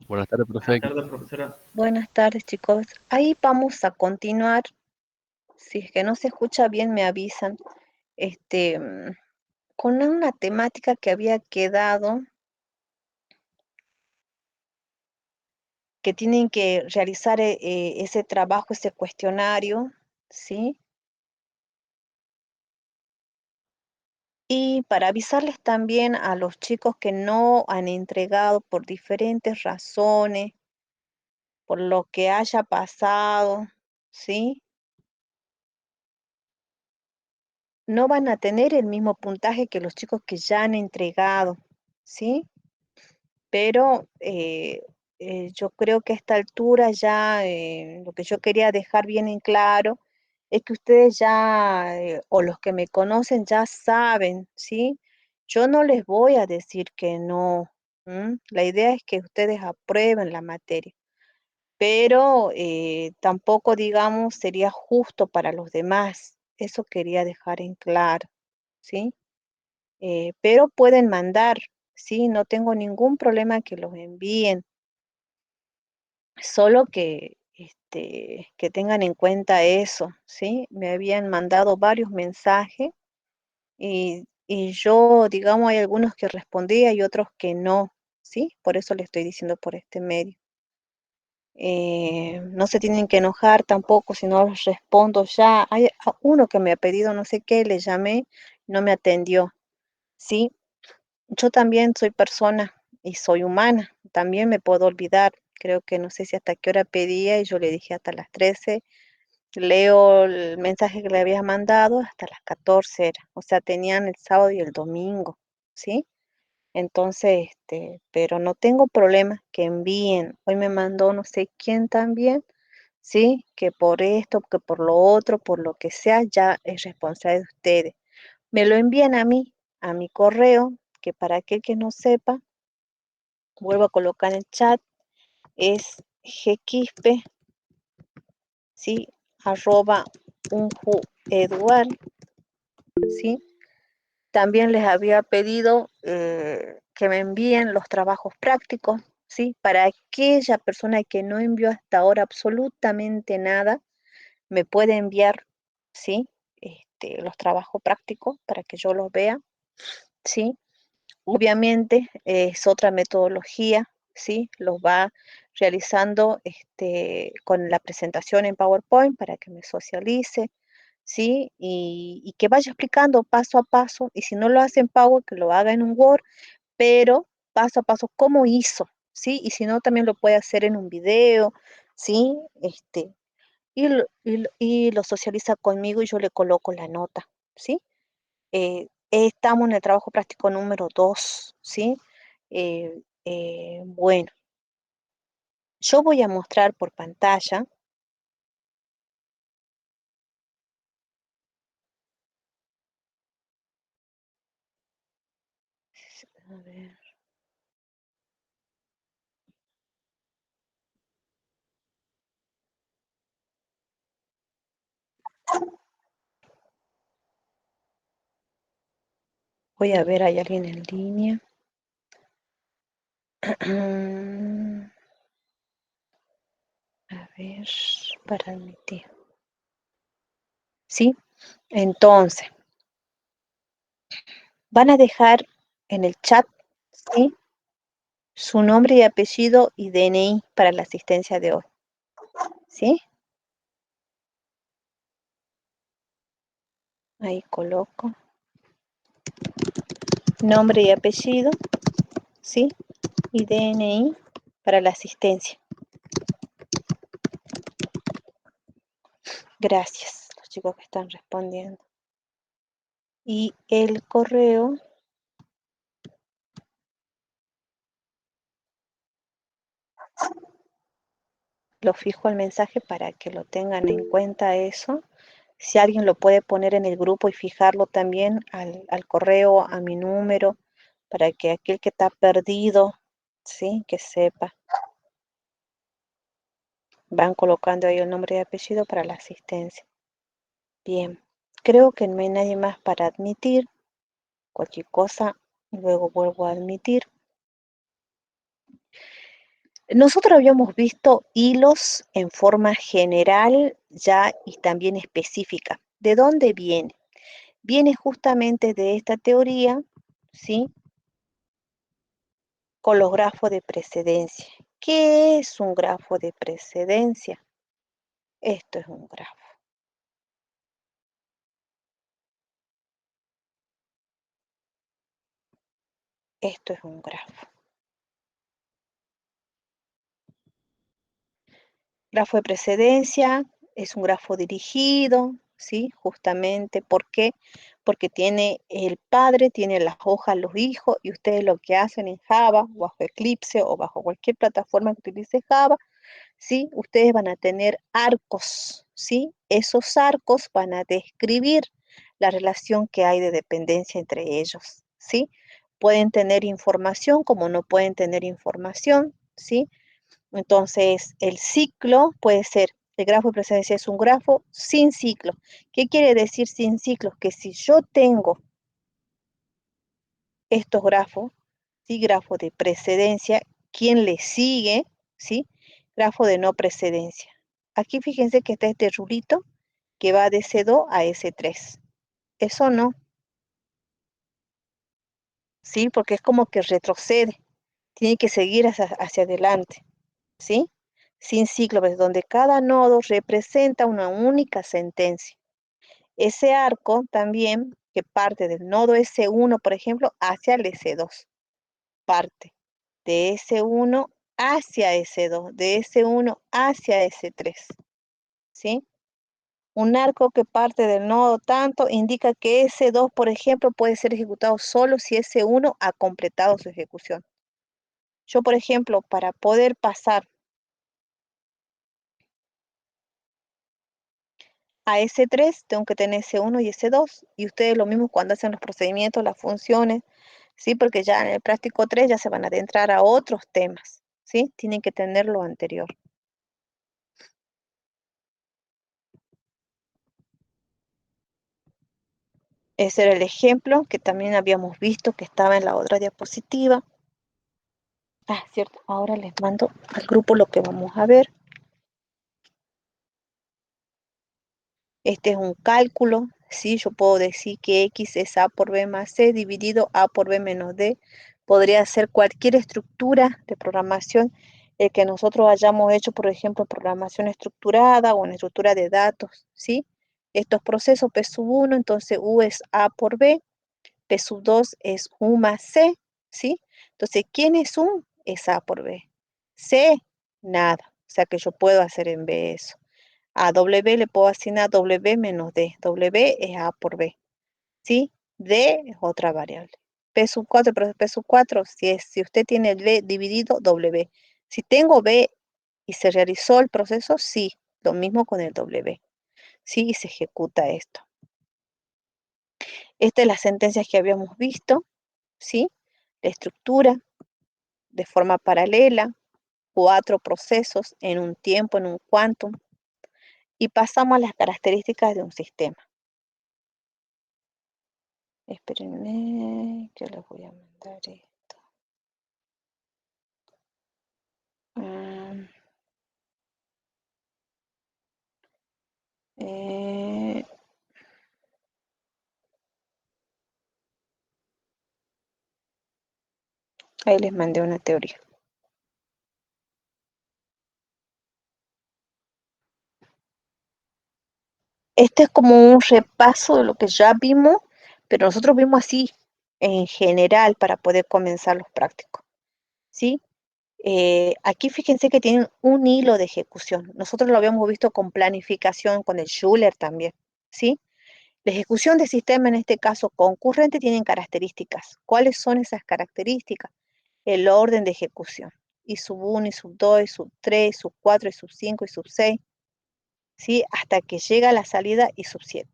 Buenas tardes, Buenas profe. tardes, profesora. Buenas tardes, chicos. Ahí vamos a continuar. Si es que no se escucha bien, me avisan. Este, mm, con una temática que había quedado, que tienen que realizar ese trabajo, ese cuestionario, ¿sí? Y para avisarles también a los chicos que no han entregado por diferentes razones, por lo que haya pasado, ¿sí? No van a tener el mismo puntaje que los chicos que ya han entregado, ¿sí? Pero yo creo que a esta altura ya lo que yo quería dejar bien en claro es que ustedes ya, o los que me conocen ya saben, ¿sí? Yo no les voy a decir que no. ¿M? La idea es que ustedes aprueben la materia, pero tampoco, digamos, sería justo para los demás. Eso quería dejar en claro, ¿sí? Pero pueden mandar, ¿sí? No tengo ningún problema que los envíen, solo que tengan en cuenta eso, ¿sí? Me habían mandado varios mensajes y yo, digamos, hay algunos que respondía y otros que no, ¿sí? Por eso le estoy diciendo por este medio. No se tienen que enojar tampoco si no les respondo ya. Hay uno que me ha pedido no sé qué, le llamé, no me atendió, ¿sí? Yo también soy persona y soy humana, también me puedo olvidar. Creo que no sé si hasta qué hora pedía y yo le dije hasta las 13. Leo el mensaje que le habías mandado hasta las 14 era. O sea, tenían el sábado y el domingo, ¿sí? Entonces, pero no tengo problema que envíen. Hoy me mandó no sé quién también, ¿sí? Que por esto, que por lo otro, por lo que sea, ya es responsabilidad de ustedes. Me lo envían a mi correo, que para aquel que no sepa, vuelvo a colocar en el chat, es gquispe, ¿sí? Arroba unjuedual, ¿sí? También les había pedido que me envíen los trabajos prácticos, ¿sí? Para aquella persona que no envió hasta ahora absolutamente nada, me puede enviar, ¿sí? Los trabajos prácticos para que yo los vea, ¿sí? Obviamente es otra metodología, ¿sí? Los va realizando con la presentación en PowerPoint para que me socialice, ¿sí? Y que vaya explicando paso a paso, y si no lo hace en Power, que lo haga en un Word, pero paso a paso cómo hizo, ¿sí? Y si no, también lo puede hacer en un video, ¿sí? Y lo socializa conmigo y yo le coloco la nota, ¿sí? Estamos en el trabajo práctico número 2, ¿sí? Bueno, yo voy a mostrar por pantalla. A ver, voy a ver, ¿hay alguien en línea? A ver, para admitir. ¿Sí? Entonces, van a dejar en el chat, ¿sí? Su nombre y apellido y DNI para la asistencia de hoy, ¿sí? Ahí coloco nombre y apellido, ¿sí? Y DNI para la asistencia. Gracias, los chicos que están respondiendo. Y el correo lo fijo al mensaje para que lo tengan en cuenta eso. Si alguien lo puede poner en el grupo y fijarlo también al correo, a mi número, para que aquel que está perdido, sí, que sepa. Van colocando ahí el nombre y apellido para la asistencia. Bien, creo que no hay nadie más para admitir. Cualquier cosa, luego vuelvo a admitir. Nosotros habíamos visto hilos en forma general ya y también específica. ¿De dónde viene? Viene justamente de esta teoría, ¿sí? Con los grafos de precedencia. ¿Qué es un grafo de precedencia? Esto es un grafo. Esto es un grafo. Grafo de precedencia es un grafo dirigido, ¿sí? Justamente, ¿por qué? Porque tiene el padre, tiene las hojas, los hijos, y ustedes lo que hacen en Java, bajo Eclipse o bajo cualquier plataforma que utilice Java, ¿sí? Ustedes van a tener arcos, ¿sí? Esos arcos van a describir la relación que hay de dependencia entre ellos, ¿sí? Pueden tener información como no pueden tener información, ¿sí? Entonces, el ciclo puede ser, el grafo de precedencia es un grafo sin ciclo. ¿Qué quiere decir sin ciclos? Que si yo tengo estos grafos, ¿sí? Grafo de precedencia, ¿quién le sigue? ¿Sí? Grafo de no precedencia. Aquí fíjense que está este rulito que va de S2 a S3. Eso no, ¿sí? Porque es como que retrocede, tiene que seguir hacia adelante, ¿sí? Sin ciclo, pues, donde cada nodo representa una única sentencia. Ese arco también, que parte del nodo S1, por ejemplo, hacia el S2, parte de S1 hacia S2, de S1 hacia S3, ¿sí? Un arco que parte del nodo tanto indica que S2, por ejemplo, puede ser ejecutado solo si S1 ha completado su ejecución. Yo, por ejemplo, para poder pasar a S3, tengo que tener S1 y S2, y ustedes lo mismo cuando hacen los procedimientos, las funciones, ¿sí? Porque ya en el práctico 3 ya se van a adentrar a otros temas, ¿sí? Tienen que tener lo anterior. Ese era el ejemplo que también habíamos visto que estaba en la otra diapositiva. Ah, cierto, ahora les mando al grupo lo que vamos a ver. Este es un cálculo, ¿sí? Yo puedo decir que X es A por B más C dividido A por B menos D. Podría ser cualquier estructura de programación que nosotros hayamos hecho, por ejemplo, programación estructurada o en estructura de datos, ¿sí? Estos procesos P sub 1, entonces U es A por B, P sub 2 es U más C, ¿sí? Entonces, ¿quién es U? Es A por B. C, nada. O sea que yo puedo hacer en B eso. A W le puedo asignar W menos D. W es A por B, ¿sí? D es otra variable. P sub 4, pero P sub 4, si usted tiene el B dividido, W. Si tengo B y se realizó el proceso, sí, lo mismo con el W. Sí, y se ejecuta esto. Esta es la sentencia que habíamos visto, ¿sí? La estructura de forma paralela, 4 procesos en un tiempo, en un quantum, y pasamos a las características de un sistema. Espérenme, que les voy a mandar esto. Ah, eh, ahí les mandé una teoría. Este es como un repaso de lo que ya vimos, pero nosotros vimos así en general para poder comenzar los prácticos, ¿sí? Aquí fíjense que tienen un hilo de ejecución. Nosotros lo habíamos visto con planificación, con el Schuler también, ¿sí? La ejecución de sistema, en este caso concurrente, tienen características. ¿Cuáles son esas características? El orden de ejecución. Y sub 1, y sub 2, y sub 3, y sub 4, y sub 5, y sub 6, ¿sí? Hasta que llega a la salida y sub 7.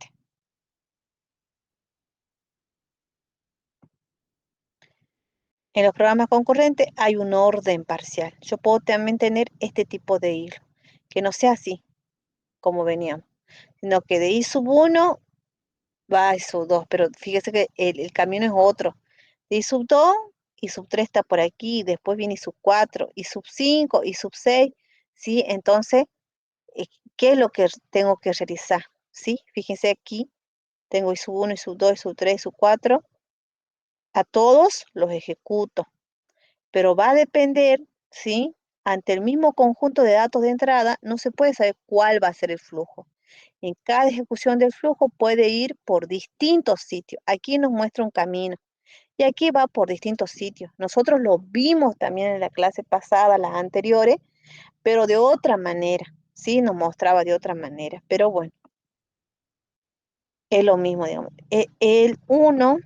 En los programas concurrentes hay un orden parcial. Yo puedo también tener este tipo de hilo, que no sea así, como veníamos, sino que de I sub 1 va a I sub 2, pero fíjese que el camino es otro. De I sub 2 y sub 3 está por aquí, después viene y sub 4 y sub 5 y sub 6, ¿sí? Entonces, eh, ¿qué es lo que tengo que realizar? ¿Sí? Fíjense aquí, tengo y sub 1, y sub 2, y sub 3, y sub 4, a todos los ejecuto, pero va a depender, ¿sí? Ante el mismo conjunto de datos de entrada, no se puede saber cuál va a ser el flujo. En cada ejecución del flujo puede ir por distintos sitios. Aquí nos muestra un camino y aquí va por distintos sitios. Nosotros lo vimos también en la clase pasada, las anteriores, pero de otra manera, ¿sí? Nos mostraba de otra manera, pero bueno, es lo mismo, digamos. El uno,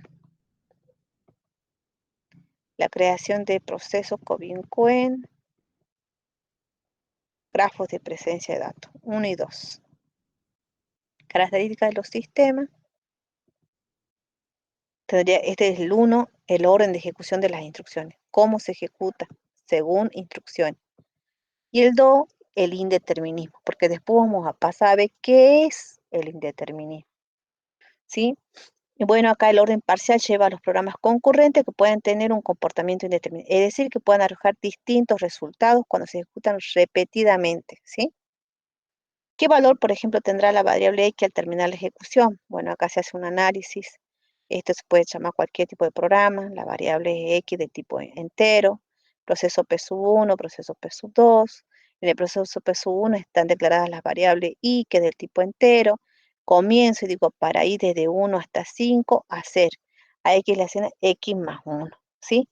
la creación de procesos Cobin-Cohen, grafos de presencia de datos, uno y 2. Características de los sistemas. Este es el uno, el orden de ejecución de las instrucciones. Cómo se ejecuta según instrucciones. Y el 2, el indeterminismo, porque después vamos a pasar a ver qué es el indeterminismo. ¿Sí? Y bueno, acá el orden parcial lleva a los programas concurrentes que pueden tener un comportamiento indeterminado, es decir, que puedan arrojar distintos resultados cuando se ejecutan repetidamente, ¿sí? ¿Qué valor, por ejemplo, tendrá la variable X al terminar la ejecución? Bueno, acá se hace un análisis. Esto se puede llamar cualquier tipo de programa. La variable X de tipo entero, proceso P sub 1, proceso P sub 2. En el proceso P sub 1 están declaradas las variables Y, que es del tipo entero. Comienzo y digo para ir desde 1 hasta 5, hacer a X le hacen X más 1, ¿sí?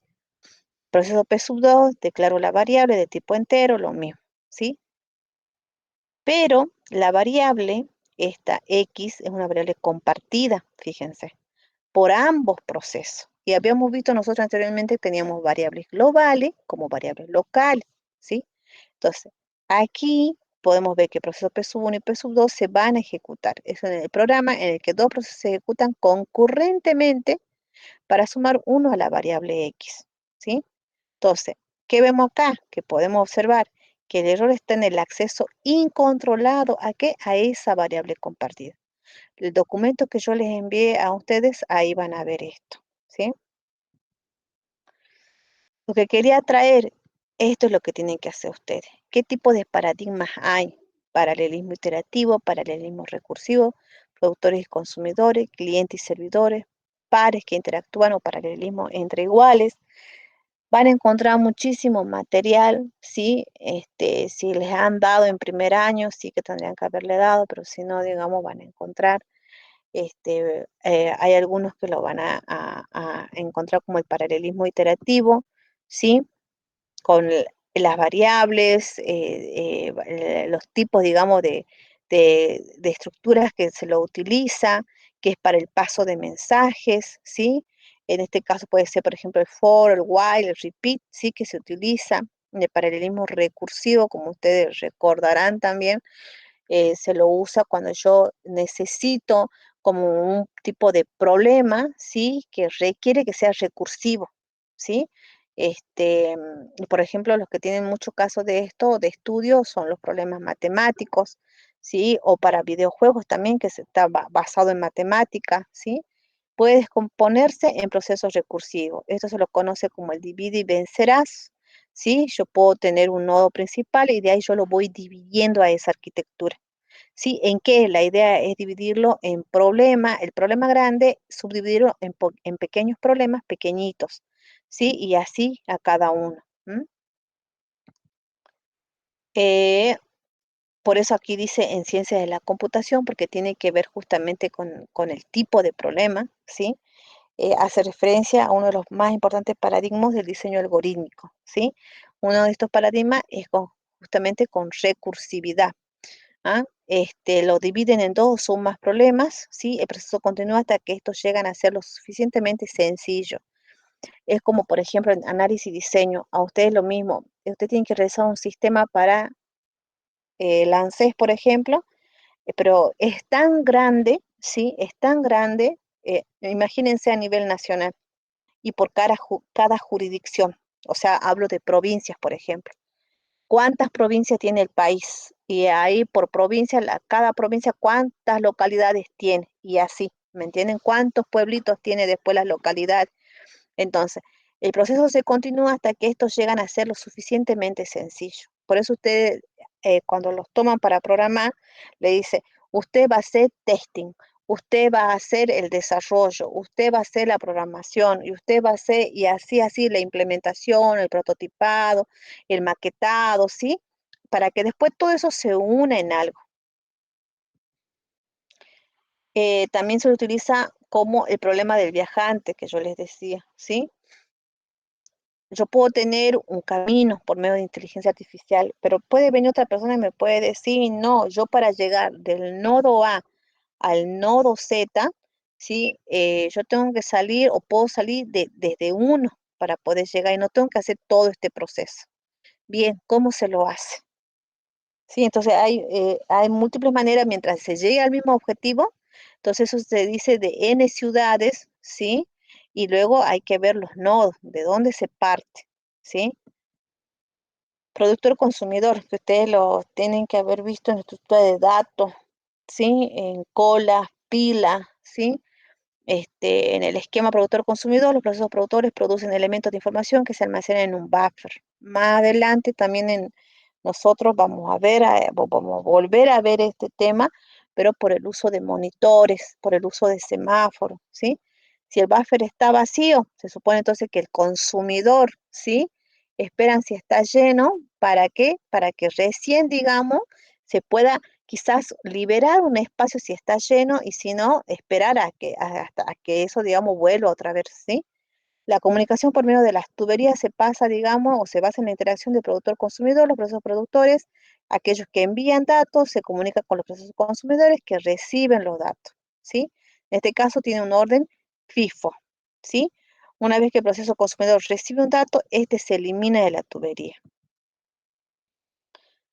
Proceso P sub 2, declaro la variable de tipo entero, lo mismo, ¿sí? Pero la variable, esta X, es una variable compartida, fíjense, por ambos procesos. Y habíamos visto nosotros anteriormente que teníamos variables globales como variables locales, ¿sí? Entonces, aquí podemos ver que el proceso P sub 1 y P sub 2 se van a ejecutar. Es en el programa en el que dos procesos se ejecutan concurrentemente para sumar uno a la variable X, ¿sí? Entonces, ¿qué vemos acá? Que podemos observar que el error está en el acceso incontrolado ¿a qué? A esa variable compartida. El documento que yo les envié a ustedes, ahí van a ver esto, ¿sí? Lo que quería traer, esto es lo que tienen que hacer ustedes. ¿Qué tipo de paradigmas hay? Paralelismo iterativo, paralelismo recursivo, productores y consumidores, clientes y servidores, pares que interactúan o paralelismo entre iguales. Van a encontrar muchísimo material, ¿sí? Si les han dado en primer año, sí que tendrían que haberle dado, pero si no, digamos, van a encontrar. Hay algunos que lo van a encontrar como el paralelismo iterativo, ¿sí? Con las variables, los tipos, digamos, de estructuras que se lo utiliza, que es para el paso de mensajes, ¿sí? En este caso puede ser, por ejemplo, el for, el while, el repeat, ¿sí? Que se utiliza. El paralelismo recursivo, como ustedes recordarán también, se lo usa cuando yo necesito como un tipo de problema, ¿sí? Que requiere que sea recursivo, ¿sí? Y por ejemplo, los que tienen muchos casos de esto, de estudio, son los problemas matemáticos, ¿sí? O para videojuegos también, que se está basado en matemática, ¿sí? Puede descomponerse en procesos recursivos. Esto se lo conoce como el divide y vencerás, ¿sí? Yo puedo tener un nodo principal y de ahí yo lo voy dividiendo a esa arquitectura. ¿Sí? ¿En qué? La idea es dividirlo en problema, el problema grande, subdividirlo en pequeños problemas pequeñitos, ¿sí? Y así a cada uno. ¿M? Eh, por eso aquí dice en ciencias de la computación, porque tiene que ver justamente con el tipo de problema, ¿sí? Hace referencia a uno de los más importantes paradigmas del diseño algorítmico, ¿sí? Uno de estos paradigmas es justamente con recursividad. ¿Ah? Lo dividen en dos o más problemas, ¿sí? El proceso continúa hasta que estos llegan a ser lo suficientemente sencillo. Es como, por ejemplo, en análisis y diseño, a ustedes lo mismo. Usted tiene que realizar un sistema para el ANSES, por ejemplo, pero es tan grande, ¿sí? Es tan grande, imagínense a nivel nacional y por cada jurisdicción. O sea, hablo de provincias, por ejemplo. ¿Cuántas provincias tiene el país? Y ahí por provincia, cada provincia, ¿cuántas localidades tiene? Y así, ¿me entienden? ¿Cuántos pueblitos tiene después las localidades? Entonces, El proceso se continúa hasta que estos llegan a ser lo suficientemente sencillo. Por eso ustedes, cuando los toman para programar, le dice, usted va a hacer testing, usted va a hacer el desarrollo, usted va a hacer la programación y usted va a hacer, y así, así, la implementación, el prototipado, el maquetado, ¿sí? Para que después todo eso se una en algo. También se utiliza como el problema del viajante que yo les decía, ¿sí? Yo puedo tener un camino por medio de inteligencia artificial, pero puede venir otra persona y me puede decir, no, yo para llegar del nodo A al nodo Z, ¿sí? Yo tengo que salir o puedo salir desde uno para poder llegar y no tengo que hacer todo este proceso. Bien, ¿cómo se lo hace? Sí, entonces hay múltiples maneras mientras se llegue al mismo objetivo. Entonces eso se dice de N ciudades, ¿sí? Y luego hay que ver los nodos, de dónde se parte, ¿sí? Productor consumidor, que ustedes lo tienen que haber visto en estructura de datos, ¿sí? En cola, pila, ¿sí? En el esquema productor-consumidor, los procesos productores producen elementos de información que se almacenan en un buffer. Más adelante también nosotros vamos a ver, vamos a volver a ver este tema, pero por el uso de monitores, por el uso de semáforos, ¿sí? Si el buffer está vacío, se supone entonces que el consumidor, ¿sí? Esperan si está lleno, ¿para qué? Para que recién, digamos, se pueda quizás liberar un espacio si está lleno y si no, esperar hasta a que eso, digamos, vuelva otra vez, ¿sí? La comunicación por medio de las tuberías se pasa, digamos, o se basa en la interacción de productor-consumidor, los procesos productores, aquellos que envían datos, se comunican con los procesos consumidores que reciben los datos, ¿sí? En este caso tiene un orden FIFO, ¿sí? Una vez que el proceso consumidor recibe un dato, este se elimina de la tubería.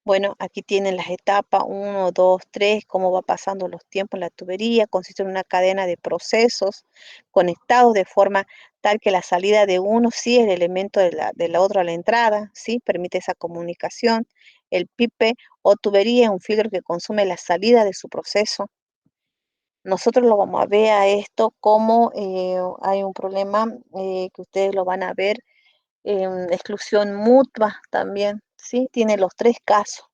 Bueno, aquí tienen las etapas uno, 2, 3, cómo va pasando los tiempos en la tubería. Consiste en una cadena de procesos conectados de forma tal que la salida de uno sí es el elemento de la otra a la entrada, ¿sí? Permite esa comunicación. El pipe o tubería es un filtro que consume la salida de su proceso. Nosotros lo vamos a ver a esto como hay un problema que ustedes lo van a ver, exclusión mutua también, ¿sí? Tiene los tres casos,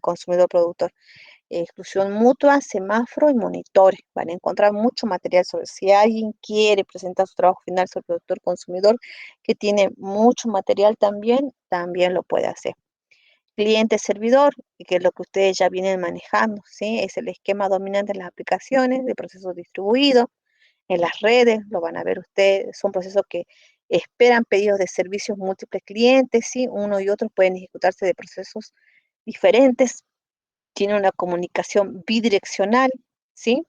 consumidor-productor. Exclusión mutua, semáforo y monitores. Van a encontrar mucho material sobre si alguien quiere presentar su trabajo final sobre productor-consumidor, que tiene mucho material también, también lo puede hacer. Cliente-servidor, que es lo que ustedes ya vienen manejando, ¿sí? Es el esquema dominante en las aplicaciones de procesos distribuidos en las redes, lo van a ver ustedes, son procesos que esperan pedidos de servicios múltiples clientes, ¿sí? Uno y otro pueden ejecutarse de procesos diferentes, tiene una comunicación bidireccional, ¿sí?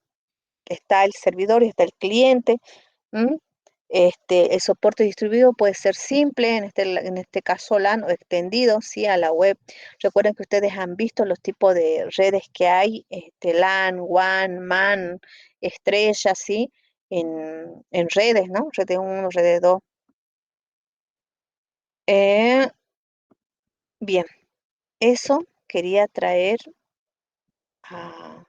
Está el servidor y está el cliente. ¿M? El soporte distribuido puede ser simple, en este caso LAN o extendido, ¿sí? A la web. Recuerden que ustedes han visto los tipos de redes que hay, LAN, WAN, MAN, estrella, ¿sí? En redes, ¿no? Red 1, red 2. Eh, bien, eso quería traer a,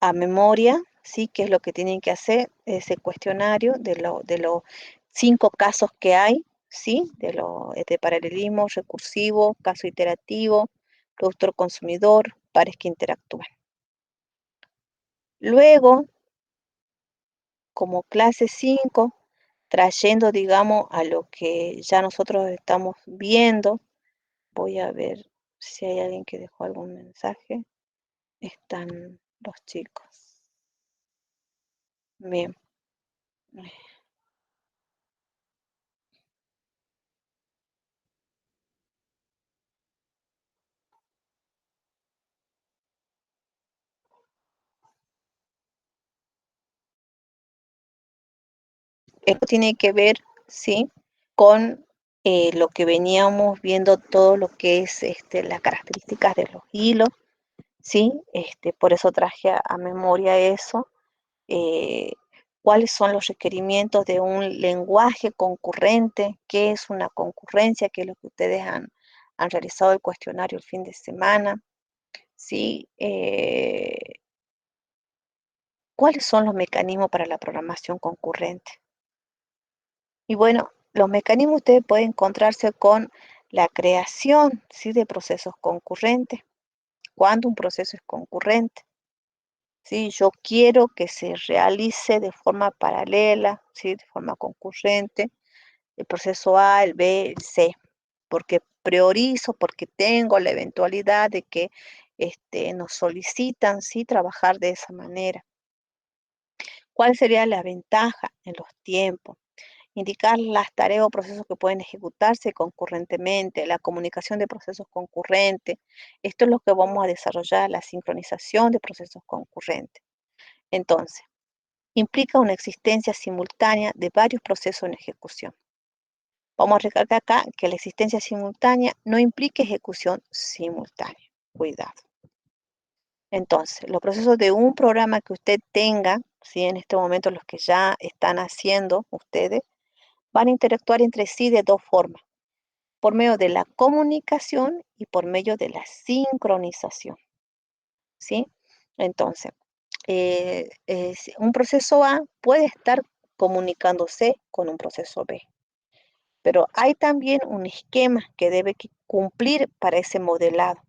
a memoria, ¿sí? Qué es lo que tienen que hacer, ese cuestionario de los 5 casos que hay, ¿sí? De paralelismo, recursivo, caso iterativo, productor consumidor, pares que interactúan. Luego, como clase 5, trayendo, digamos, a lo que ya nosotros estamos viendo, voy a ver si hay alguien que dejó algún mensaje. Están los chicos. Bien. Esto tiene que ver, ¿sí? Con lo que veníamos viendo, todo lo que es las características de los hilos, ¿sí? Por eso traje a memoria eso. eh, ¿Cuáles son los requerimientos de un lenguaje concurrente? ¿Qué es una concurrencia? ¿Qué es lo que ustedes han realizado el cuestionario el fin de semana? ¿Sí? ¿Cuáles son los mecanismos para la programación concurrente? Y bueno, los mecanismos ustedes pueden encontrarse con la creación, ¿sí? De procesos concurrentes. Cuando un proceso es concurrente, ¿sí? Yo quiero que se realice de forma paralela, ¿sí? De forma concurrente, el proceso A, el B, el C, porque priorizo, porque tengo la eventualidad de que nos solicitan, ¿sí? Trabajar de esa manera. ¿Cuál sería la ventaja en los tiempos? Indicar las tareas o procesos que pueden ejecutarse concurrentemente, la comunicación de procesos concurrentes. Esto es lo que vamos a desarrollar, la sincronización de procesos concurrentes. Entonces, implica una existencia simultánea de varios procesos en ejecución. Vamos a recalcar acá que la existencia simultánea no implica ejecución simultánea. Cuidado. Entonces, los procesos de un programa que usted tenga, ¿sí? En este momento los que ya están haciendo ustedes, van a interactuar entre sí de dos formas, por medio de la comunicación y por medio de la sincronización, ¿sí? Entonces, un proceso A puede estar comunicándose con un proceso B, pero hay también un esquema que debe cumplir para ese modelado,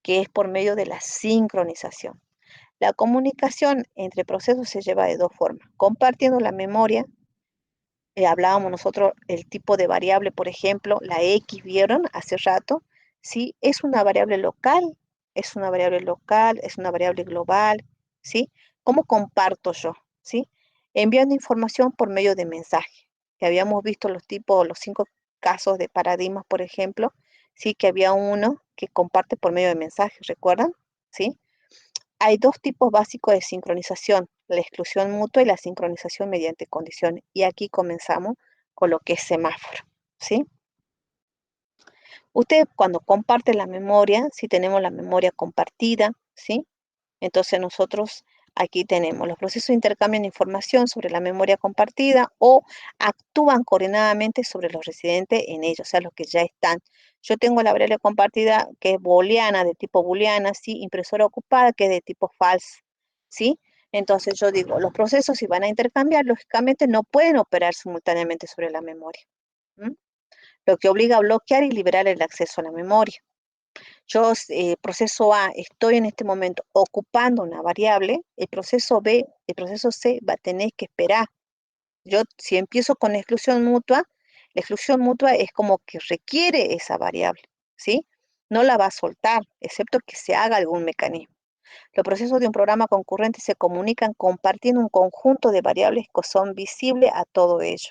que es por medio de la sincronización. La comunicación entre procesos se lleva de dos formas, compartiendo la memoria. Hablábamos nosotros el tipo de variable, por ejemplo, la X, ¿vieron? Hace rato, ¿sí? Es una variable local, es una variable local, es una variable global, ¿sí? ¿Cómo comparto yo? ¿Sí? Enviando información por medio de mensaje. Que habíamos visto los tipos, los 5 casos de paradigmas, por ejemplo, sí, que había uno que comparte por medio de mensajes, ¿recuerdan? ¿Sí? Hay dos tipos básicos de sincronización, la exclusión mutua y la sincronización mediante condiciones. Y aquí comenzamos con lo que es semáforo, ¿sí? Usted cuando comparte la memoria, si tenemos la memoria compartida, ¿sí? Entonces nosotros aquí tenemos los procesos intercambian información sobre la memoria compartida o actúan coordinadamente sobre los residentes en ellos, o sea, los que ya están. Yo tengo la variable compartida que es booleana, de tipo booleana, ¿sí? Impresora ocupada, que es de tipo false, ¿sí? Entonces yo digo, los procesos si van a intercambiar, lógicamente no pueden operar simultáneamente sobre la memoria, ¿m? Lo que obliga a bloquear y liberar el acceso a la memoria. Yo, proceso A, estoy en este momento ocupando una variable, el proceso B, el proceso C va a tener que esperar. Yo, si empiezo con la exclusión mutua es como que requiere esa variable, ¿sí? No la va a soltar, excepto que se haga algún mecanismo. Los procesos de un programa concurrente se comunican compartiendo un conjunto de variables que son visibles a todo ello,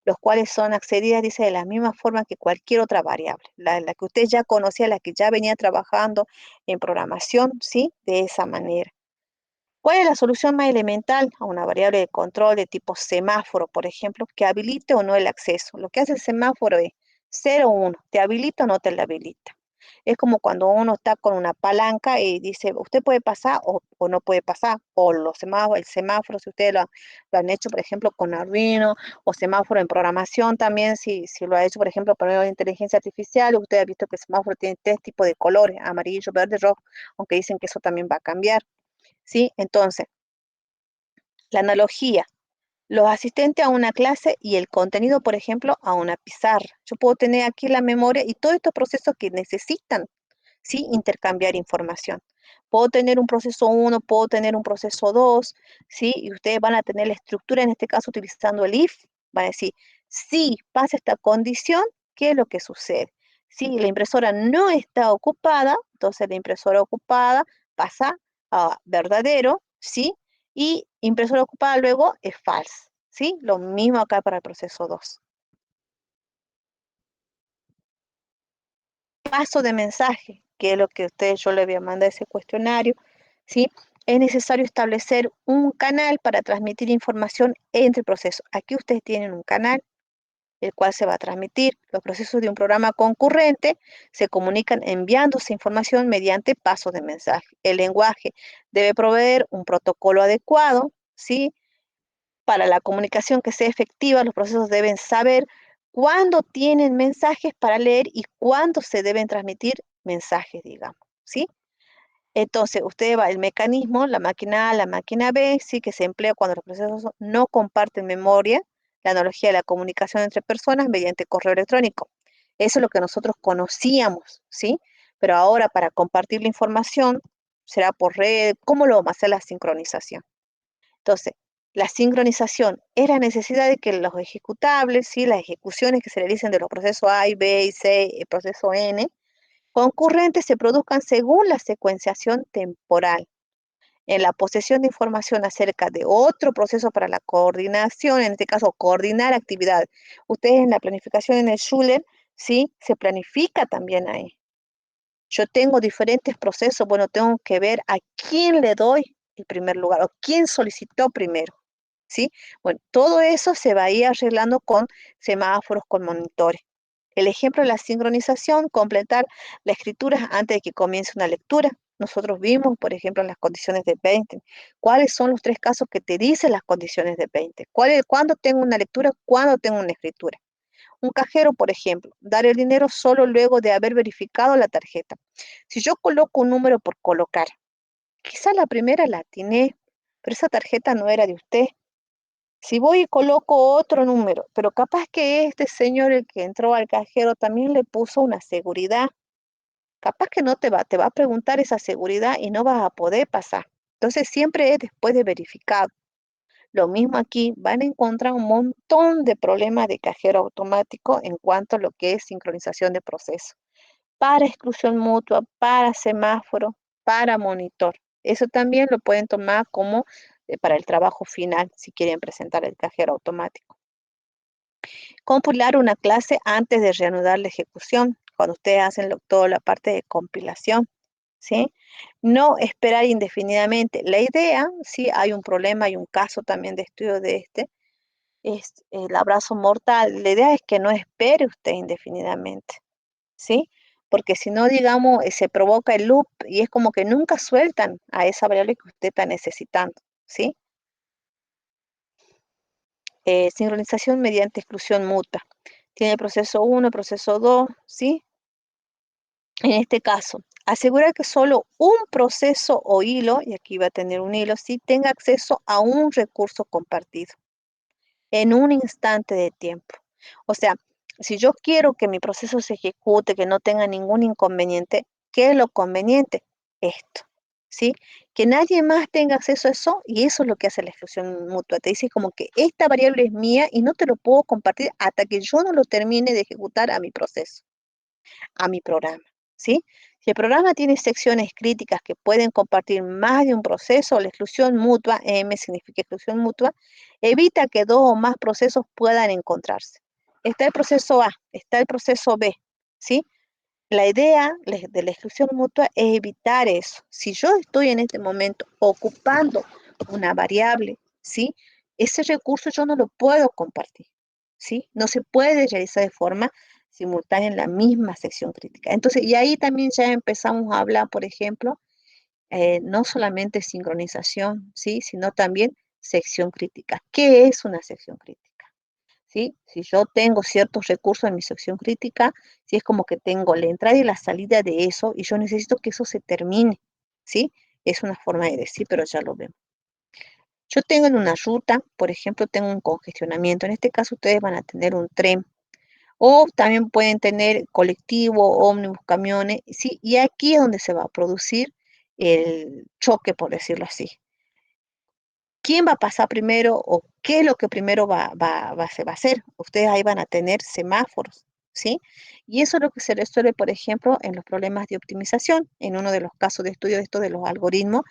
los cuales son accedidas, dice, de la misma forma que cualquier otra variable, la que usted ya conocía, la que ya venía trabajando en programación, ¿sí? De esa manera. ¿Cuál es la solución más elemental a una variable de control de tipo semáforo, por ejemplo, que habilite o no el acceso? Lo que hace el semáforo es 0 o 1, te habilita o no te la habilita. Es como cuando uno está con una palanca y dice, usted puede pasar o no puede pasar, o los semáforos, el semáforo, si ustedes lo han hecho, por ejemplo, con Arduino, o semáforo en programación también, si lo ha hecho, por ejemplo, por medio de inteligencia artificial, usted ha visto que el semáforo tiene 3 tipos de colores, amarillo, verde, rojo, aunque dicen que eso también va a cambiar, ¿sí? Entonces, la analogía, los asistentes a una clase y el contenido, por ejemplo, a una pizarra. Yo puedo tener aquí la memoria y todos estos procesos que necesitan, ¿sí? Intercambiar información. Puedo tener un proceso 1, puedo tener un proceso 2, ¿sí? Y ustedes van a tener la estructura, en este caso utilizando el if, van a decir, si pasa esta condición, ¿qué es lo que sucede? Si la impresora no está ocupada, entonces la impresora ocupada pasa a verdadero, ¿sí? Y impresora ocupada luego es false, ¿sí? Lo mismo acá para el proceso 2. Paso de mensaje, que es lo que yo le voy a mandar ese cuestionario, ¿sí? Es necesario establecer un canal para transmitir información entre procesos. Aquí ustedes tienen un canal, el cual se va a transmitir. Los procesos de un programa concurrente se comunican enviándose información mediante pasos de mensaje. El lenguaje debe proveer un protocolo adecuado, ¿sí? Para la comunicación que sea efectiva, los procesos deben saber cuándo tienen mensajes para leer y cuándo se deben transmitir mensajes, digamos, ¿sí? Entonces, usted va el mecanismo, la máquina A, la máquina B, sí, que se emplea cuando los procesos no comparten memoria, la analogía de la comunicación entre personas mediante correo electrónico. Eso es lo que nosotros conocíamos, ¿sí? Pero ahora para compartir la información será por red. ¿Cómo lo vamos a hacer la sincronización? Entonces, la sincronización es la necesidad de que los ejecutables, ¿sí? Las ejecuciones que se realicen de los procesos A y B y C, el proceso N, concurrentes se produzcan según la secuenciación temporal. En la posesión de información acerca de otro proceso para la coordinación, en este caso, coordinar actividades. Ustedes en la planificación en el Schuler, ¿sí? Se planifica también ahí. Yo tengo diferentes procesos, bueno, tengo que ver a quién le doy el primer lugar o quién solicitó primero, ¿sí? Bueno, todo eso se va a ir arreglando con semáforos, con monitores. El ejemplo de la sincronización, completar la escritura antes de que comience una lectura. Nosotros vimos, por ejemplo, en las condiciones de 20, cuáles son los tres casos que te dicen las condiciones de 20. ¿Cuándo tengo una lectura? ¿Cuándo tengo una escritura? Un cajero, por ejemplo, dar el dinero solo luego de haber verificado la tarjeta. Si yo coloco un número por colocar, quizá la primera la atiné, pero esa tarjeta no era de usted. Si voy y coloco otro número, pero capaz que este señor, el que entró al cajero, también le puso una seguridad. Capaz que no te va a preguntar esa seguridad y no vas a poder pasar. Entonces siempre es después de verificado. Lo mismo aquí, van a encontrar un montón de problemas de cajero automático en cuanto a lo que es sincronización de procesos. Para exclusión mutua, para semáforo, para monitor. Eso también lo pueden tomar como para el trabajo final, si quieren presentar el cajero automático. Compilar una clase antes de reanudar la ejecución, cuando ustedes hacen toda la parte de compilación, ¿sí? No esperar indefinidamente. La idea, sí, hay un problema, hay un caso también de estudio de este, es el abrazo mortal. La idea es que no espere usted indefinidamente, ¿sí? Porque si no, digamos, se provoca el loop y es como que nunca sueltan a esa variable que usted está necesitando, ¿sí? Sincronización mediante exclusión mutua. Tiene proceso uno, proceso 2, ¿sí? En este caso, asegurar que solo un proceso o hilo, y aquí va a tener un hilo, ¿sí? Tenga acceso a un recurso compartido en un instante de tiempo. O sea, si yo quiero que mi proceso se ejecute, que no tenga ningún inconveniente, ¿qué es lo conveniente? Esto, ¿sí? Que nadie más tenga acceso a eso y eso es lo que hace la exclusión mutua. Te dice como que esta variable es mía y no te lo puedo compartir hasta que yo no lo termine de ejecutar a mi proceso, a mi programa, ¿sí? Si el programa tiene secciones críticas que pueden compartir más de un proceso, la exclusión mutua, M significa exclusión mutua, evita que dos o más procesos puedan encontrarse. Está el proceso A, está el proceso B, ¿sí? La idea de la exclusión mutua es evitar eso. Si yo estoy en este momento ocupando una variable, ¿sí? Ese recurso yo no lo puedo compartir, ¿sí? No se puede realizar de forma simultánea en la misma sección crítica. Entonces, y ahí también ya empezamos a hablar, por ejemplo, no solamente sincronización, ¿sí? Sino también sección crítica. ¿Qué es una sección crítica? ¿Sí? Si yo tengo ciertos recursos en mi sección crítica, si es como que tengo la entrada y la salida de eso y yo necesito que eso se termine, ¿sí? Es una forma de decir, pero ya lo vemos. Yo tengo en una ruta, por ejemplo, tengo un congestionamiento. En este caso, ustedes van a tener un tren o también pueden tener colectivo, ómnibus, camiones, ¿sí? Y aquí es donde se va a producir el choque, por decirlo así. ¿Quién va a pasar primero o qué es lo que primero se va a hacer? Ustedes ahí van a tener semáforos, ¿sí? Y eso es lo que se resuelve, por ejemplo, en los problemas de optimización, en uno de los casos de estudio de esto de los algoritmos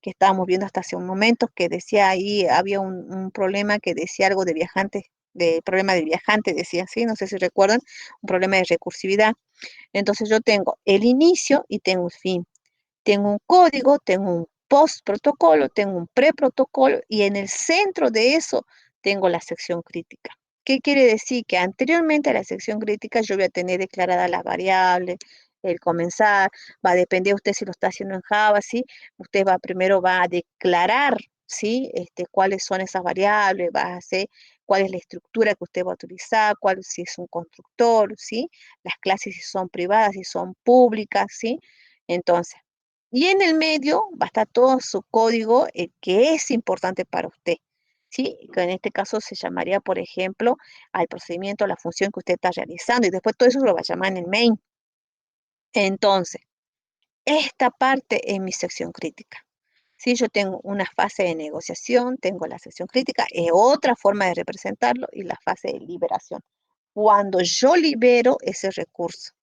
que estábamos viendo hasta hace un momento, que decía ahí, había un problema que decía algo de viajantes, de problema de viajantes, decía así, no sé si recuerdan, un problema de recursividad. Entonces yo tengo el inicio y tengo el fin. Tengo un código, tengo un post protocolo, tengo un pre-protocolo y en el centro de eso tengo la sección crítica. ¿Qué quiere decir? Que anteriormente a la sección crítica yo voy a tener declaradas las variables, el comenzar, va a depender usted si lo está haciendo en Java, ¿sí? Usted primero va a declarar, ¿sí? Cuáles son esas variables, va a hacer cuál es la estructura que usted va a utilizar, cuál si es un constructor, ¿sí? Las clases si son privadas, si son públicas, ¿sí? Entonces, y en el medio va a estar todo su código que es importante para usted. ¿sí? Que en este caso se llamaría, por ejemplo, al procedimiento, a la función que usted está realizando, y después todo eso lo va a llamar en el main. Entonces, esta parte es mi sección crítica. Si yo tengo una fase de negociación, tengo la sección crítica, es otra forma de representarlo, y la fase de liberación. Cuando yo libero ese recurso.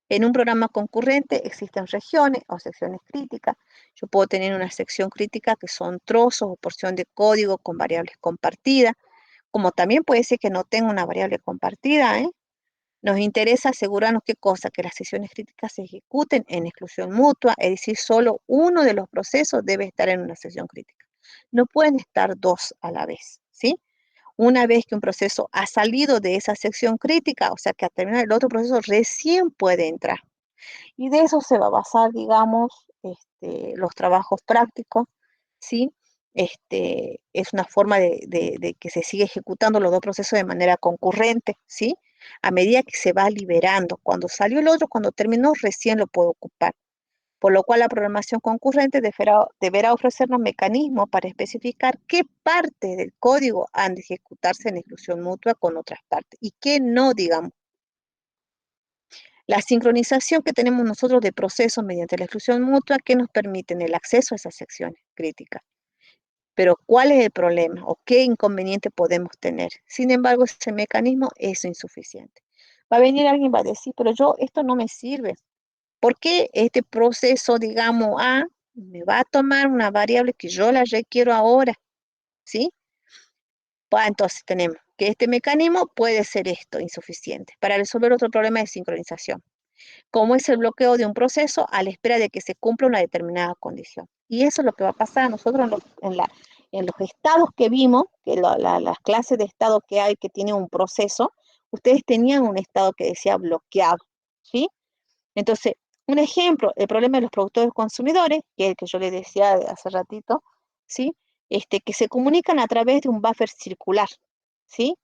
En un programa concurrente existen regiones o secciones críticas. Yo puedo tener una sección crítica que son trozos o porción de código con variables compartidas, como también puede ser que no tenga una variable compartida, ¿eh? Nos interesa asegurarnos qué cosa, que las sesiones críticas se ejecuten en exclusión mutua, es decir, solo uno de los procesos debe estar en una sesión crítica. No pueden estar dos a la vez, ¿sí? Una vez que un proceso ha salido de esa sección crítica, o sea que ha terminado el otro proceso, recién puede entrar. Y de eso se va a basar, digamos, los trabajos prácticos, ¿sí? Es una forma de que se siga ejecutando los dos procesos de manera concurrente, ¿sí? A medida que se va liberando. Cuando salió el otro, cuando terminó, recién lo puedo ocupar. Por lo cual la programación concurrente deberá ofrecernos mecanismos para especificar qué partes del código han de ejecutarse en exclusión mutua con otras partes y qué no, digamos. La sincronización que tenemos nosotros de procesos mediante la exclusión mutua que nos permiten el acceso a esas secciones críticas. Pero ¿cuál es el problema o qué inconveniente podemos tener? Sin embargo, ese mecanismo es insuficiente. Va a venir alguien y va a decir, pero yo esto no me sirve. ¿Por qué este proceso, digamos, A, me va a tomar una variable que yo la requiero ahora? ¿Sí? Pues entonces tenemos que este mecanismo puede ser esto, insuficiente, para resolver otro problema de sincronización, como es el bloqueo de un proceso a la espera de que se cumpla una determinada condición. Y eso es lo que va a pasar a nosotros en los estados que vimos, que las clases de estado que hay que tienen un proceso, ustedes tenían un estado que decía bloqueado, ¿sí? Entonces, un ejemplo, el problema de los productores consumidores, que es el que yo les decía hace ratito, ¿sí? Que se comunican a través de un buffer circular, ¿sí?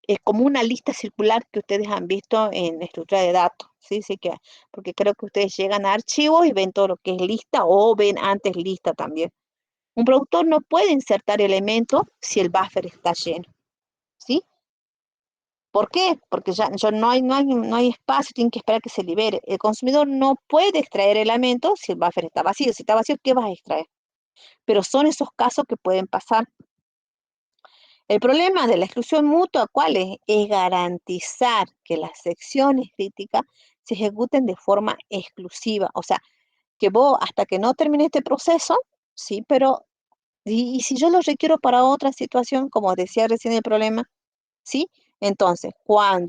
Es como una lista circular que ustedes han visto en estructura de datos, ¿sí? Sí que, porque creo que ustedes llegan a archivos y ven todo lo que es lista o ven antes lista también. Un productor no puede insertar elementos si el buffer está lleno, ¿sí? ¿Por qué? Porque ya no hay espacio, tienen que esperar que se libere. El consumidor no puede extraer elementos si el buffer está vacío. Si está vacío, ¿qué vas a extraer? Pero son esos casos que pueden pasar. El problema de la exclusión mutua, ¿cuál es? Es garantizar que las secciones críticas se ejecuten de forma exclusiva. O sea, que vos, hasta que no termine este proceso, sí, pero, y si yo lo requiero para otra situación, como decía recién el problema, ¿sí? Entonces,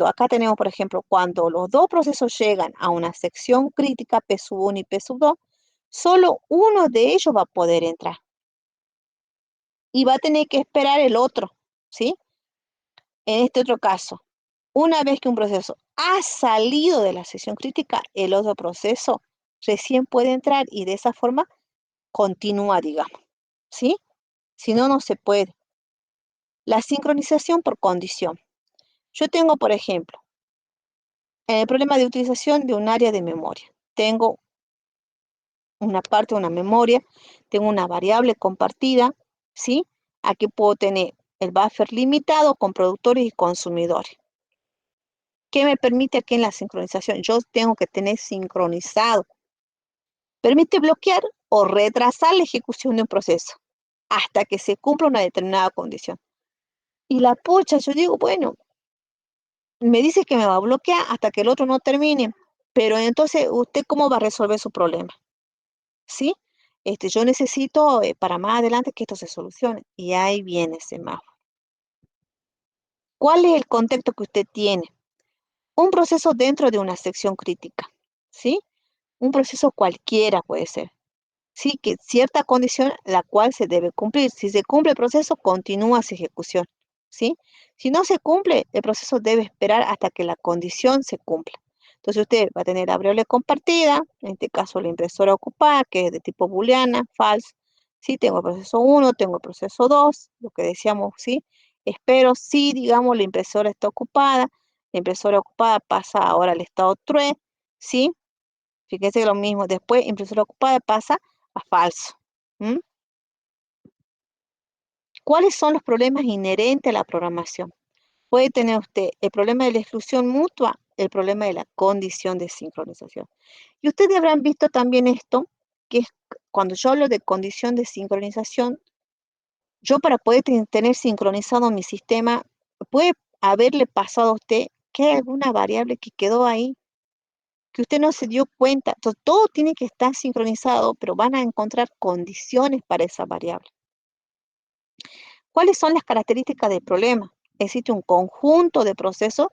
acá tenemos, por ejemplo, cuando los dos procesos llegan a una sección crítica, P sub 1 y P sub 2, solo uno de ellos va a poder entrar y va a tener que esperar el otro, ¿sí? En este otro caso, una vez que un proceso ha salido de la sección crítica, el otro proceso recién puede entrar y de esa forma continúa, digamos, ¿sí? Si no, no se puede. La sincronización por condición. Yo tengo, por ejemplo, el problema de utilización de un área de memoria. Tengo una parte de una memoria, tengo una variable compartida, ¿sí? Aquí puedo tener el buffer limitado con productores y consumidores. ¿Qué me permite aquí en la sincronización? Yo tengo que tener sincronizado. Permite bloquear o retrasar la ejecución de un proceso hasta que se cumpla una determinada condición. Y la pucha, yo digo, bueno, me dice que me va a bloquear hasta que el otro no termine, pero entonces, ¿usted cómo va a resolver su problema? ¿Sí? Yo necesito para más adelante que esto se solucione. Y ahí viene ese semáforo. ¿Cuál es el contexto que usted tiene? Un proceso dentro de una sección crítica, ¿sí? Un proceso cualquiera puede ser, ¿sí? Que cierta condición la cual se debe cumplir. Si se cumple el proceso, continúa su ejecución, ¿sí? Si no se cumple, el proceso debe esperar hasta que la condición se cumpla. Entonces usted va a tener la variable compartida, en este caso la impresora ocupada, que es de tipo booleana, false. Sí, tengo el proceso 1, tengo el proceso 2, lo que decíamos, ¿sí? Espero si, digamos, la impresora está ocupada, la impresora ocupada pasa ahora al estado true, ¿sí? Fíjense que lo mismo, después impresora ocupada pasa a falso. ¿M? ¿Cuáles son los problemas inherentes a la programación? Puede tener usted el problema de la exclusión mutua, el problema de la condición de sincronización. Y ustedes habrán visto también esto, que es cuando yo hablo de condición de sincronización, yo para poder tener sincronizado mi sistema, puede haberle pasado a usted que hay alguna variable que quedó ahí, que usted no se dio cuenta. Entonces, todo tiene que estar sincronizado, pero van a encontrar condiciones para esa variable. ¿Cuáles son las características del problema? Existe un conjunto de procesos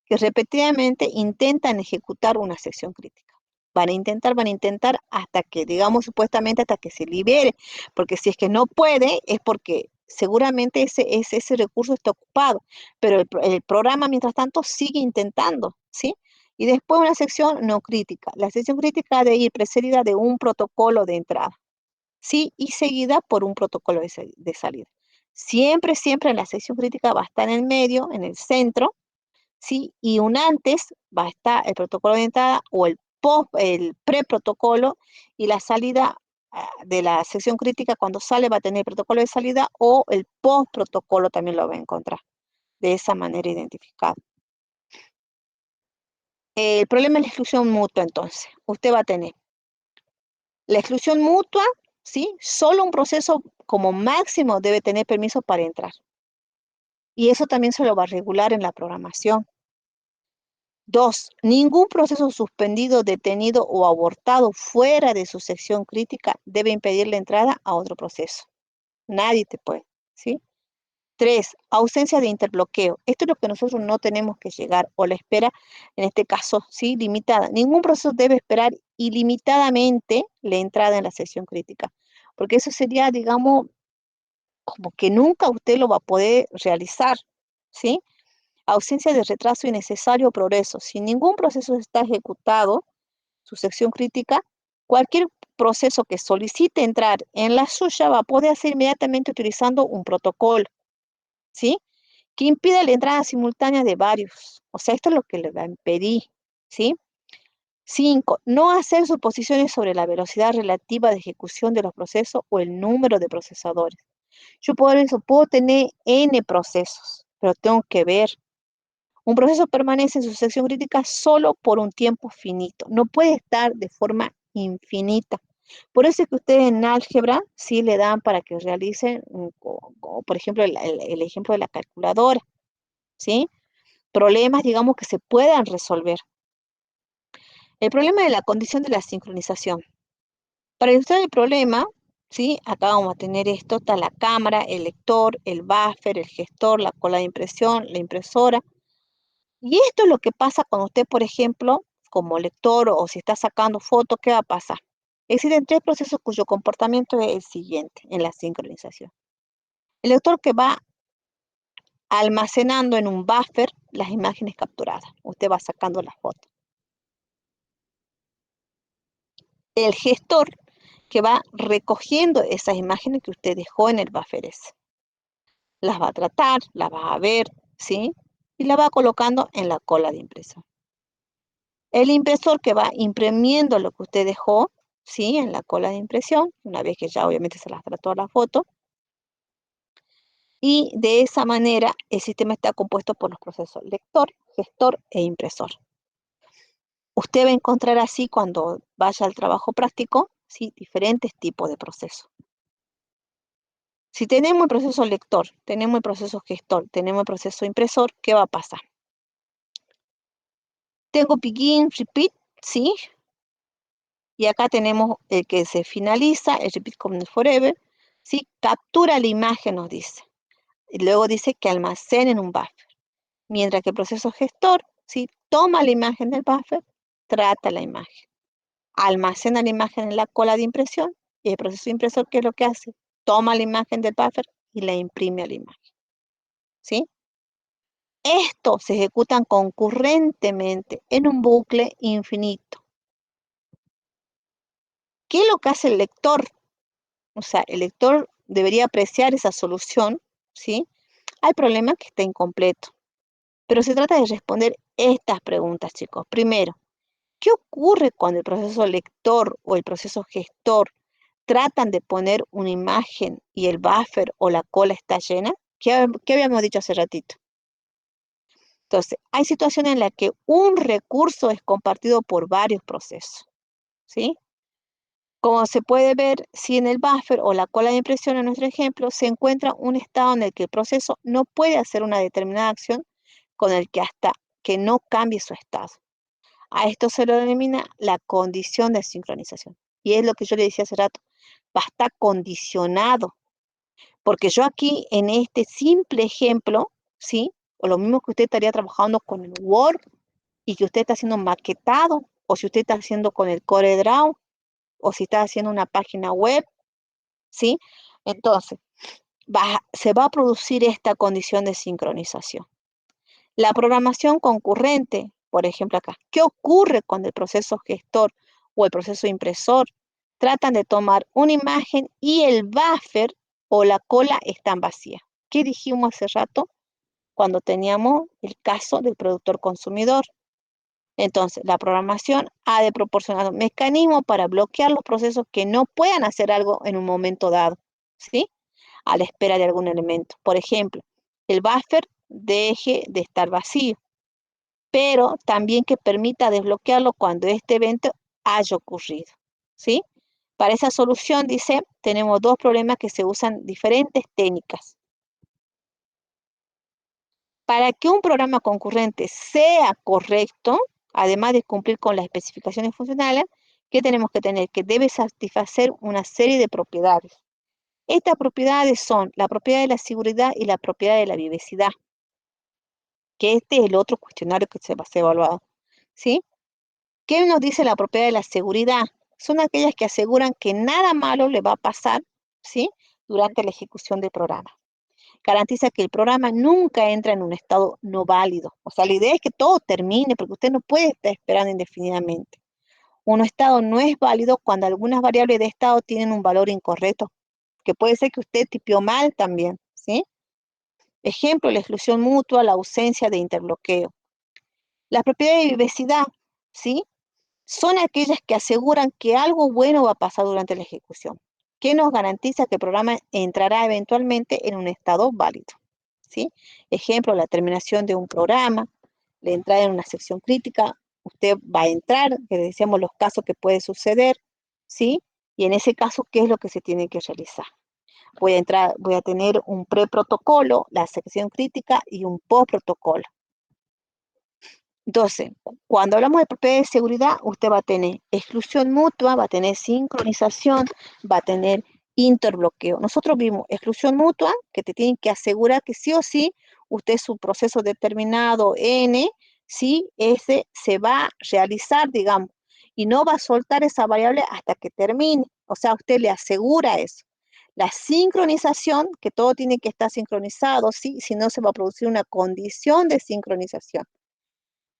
que repetidamente intentan ejecutar una sección crítica. Van a intentar hasta que, digamos, supuestamente hasta que se libere, porque si es que no puede, es porque seguramente ese recurso está ocupado, pero el programa, mientras tanto, sigue intentando, ¿sí? Y después una sección no crítica. La sección crítica ha de ir precedida de un protocolo de entrada. ¿Sí? Y seguida por un protocolo de salida. Siempre, siempre en la sección crítica va a estar en el medio, en el centro, ¿sí? Y un antes va a estar el protocolo de entrada o el preprotocolo y la salida de la sección crítica cuando sale va a tener el protocolo de salida o el post protocolo también lo va a encontrar de esa manera identificado. El problema es la exclusión mutua entonces. Usted va a tener la exclusión mutua, ¿sí? Solo un proceso como máximo debe tener permiso para entrar. Y eso también se lo va a regular en la programación. Dos, ningún proceso suspendido, detenido o abortado fuera de su sección crítica debe impedir la entrada a otro proceso. Nadie te puede, ¿sí? Tres, ausencia de interbloqueo. Esto es lo que nosotros no tenemos que llegar, o la espera, en este caso, ¿sí? Limitada. Ningún proceso debe esperar ilimitadamente la entrada en la sección crítica, porque eso sería, digamos, como que nunca usted lo va a poder realizar, ¿sí? Ausencia de retraso innecesario o progreso. Si ningún proceso está ejecutado, su sección crítica, cualquier proceso que solicite entrar en la suya va a poder hacer inmediatamente utilizando un protocolo, ¿sí? Que impide la entrada simultánea de varios. O sea, esto es lo que le va a impedir, ¿sí? 5. No hacer suposiciones sobre la velocidad relativa de ejecución de los procesos o el número de procesadores. Yo por eso puedo tener N procesos, pero tengo que ver. Un proceso permanece en su sección crítica solo por un tiempo finito. No puede estar de forma infinita. Por eso es que ustedes en álgebra sí le dan para que realicen, por ejemplo, el ejemplo de la calculadora, ¿sí? Problemas, digamos, que se puedan resolver. El problema de la condición de la sincronización. Para ilustrar el problema, ¿sí? Acá vamos a tener esto, está la cámara, el lector, el buffer, el gestor, la cola de impresión, la impresora. Y esto es lo que pasa cuando usted, por ejemplo, como lector o si está sacando fotos, ¿qué va a pasar? Existen tres procesos cuyo comportamiento es el siguiente en la sincronización. El lector que va almacenando en un buffer las imágenes capturadas. Usted va sacando las fotos. El gestor que va recogiendo esas imágenes que usted dejó en el buffer ese. Las va a tratar, las va a ver, ¿sí? Y las va colocando en la cola de impresión. El impresor que va imprimiendo lo que usted dejó, ¿sí? En la cola de impresión, una vez que ya obviamente se las trató la foto. Y de esa manera el sistema está compuesto por los procesos lector, gestor e impresor. Usted va a encontrar así cuando vaya al trabajo práctico, ¿sí? Diferentes tipos de procesos. Si tenemos el proceso lector, tenemos el proceso gestor, tenemos el proceso impresor, ¿qué va a pasar? Tengo begin, repeat, ¿sí? Y acá tenemos el que se finaliza, el repeat como forever, ¿sí? Captura la imagen, nos dice. Y luego dice que almacena en un buffer. Mientras que el proceso gestor, ¿sí? Toma la imagen del buffer, trata la imagen. Almacena la imagen en la cola de impresión. Y el proceso impresor, ¿qué es lo que hace? Toma la imagen del buffer y la imprime a la imagen, ¿sí? Estos se ejecutan concurrentemente en un bucle infinito. ¿Qué es lo que hace el lector? O sea, el lector debería apreciar esa solución, ¿sí? Hay problema que está incompleto, pero se trata de responder estas preguntas, chicos. Primero, ¿qué ocurre cuando el proceso lector o el proceso gestor tratan de poner una imagen y el buffer o la cola está llena. ¿Qué habíamos dicho hace ratito? Entonces, hay situaciones en las que un recurso es compartido por varios procesos, ¿sí? Como se puede ver, si en el buffer o la cola de impresión en nuestro ejemplo se encuentra un estado en el que el proceso no puede hacer una determinada acción con el que hasta que no cambie su estado. A esto se lo denomina la condición de sincronización. Y es lo que yo le decía hace rato, va a estar condicionado, porque yo aquí en este simple ejemplo, ¿sí? O lo mismo que usted estaría trabajando con el Word y que usted está haciendo maquetado, o si usted está haciendo con el CorelDRAW, o si está haciendo una página web, ¿sí? Entonces, se va a producir esta condición de sincronización. La programación concurrente, por ejemplo acá, ¿qué ocurre cuando el proceso gestor o el proceso impresor tratan de tomar una imagen y el buffer o la cola están vacías? ¿Qué dijimos hace rato cuando teníamos el caso del productor consumidor? Entonces, la programación ha de proporcionar un mecanismo para bloquear los procesos que no puedan hacer algo en un momento dado, ¿sí? A la espera de algún elemento. Por ejemplo, el buffer deje de estar vacío, pero también que permita desbloquearlo cuando este evento haya ocurrido, ¿sí? Para esa solución, dice, tenemos dos problemas que se usan diferentes técnicas. Para que un programa concurrente sea correcto, además de cumplir con las especificaciones funcionales, ¿qué tenemos que tener? Que debe satisfacer una serie de propiedades. Estas propiedades son la propiedad de la seguridad y la propiedad de la vivacidad, que este es el otro cuestionario que se va a ser evaluado, ¿sí? ¿Qué nos dice la propiedad de la seguridad? Son aquellas que aseguran que nada malo le va a pasar, ¿sí? Durante la ejecución del programa. Garantiza que el programa nunca entra en un estado no válido. O sea, la idea es que todo termine, porque usted no puede estar esperando indefinidamente. Un estado no es válido cuando algunas variables de estado tienen un valor incorrecto, que puede ser que usted tipió mal también, ¿sí? Ejemplo, la exclusión mutua, la ausencia de interbloqueo. Las propiedades de vivacidad, ¿sí? Son aquellas que aseguran que algo bueno va a pasar durante la ejecución, que nos garantiza que el programa entrará eventualmente en un estado válido, ¿sí? Ejemplo, la terminación de un programa, la entrada en una sección crítica, usted va a entrar, que decíamos los casos que puede suceder, ¿sí? Y en ese caso, ¿qué es lo que se tiene que realizar? Voy a tener un preprotocolo, la sección crítica y un postprotocolo. Entonces, cuando hablamos de propiedades de seguridad, usted va a tener exclusión mutua, va a tener sincronización, va a tener interbloqueo. Nosotros vimos exclusión mutua, que te tienen que asegurar que sí o sí, usted su proceso determinado N, sí, ese se va a realizar, digamos, y no va a soltar esa variable hasta que termine. O sea, usted le asegura eso. La sincronización, que todo tiene que estar sincronizado, sí, si no se va a producir una condición de sincronización.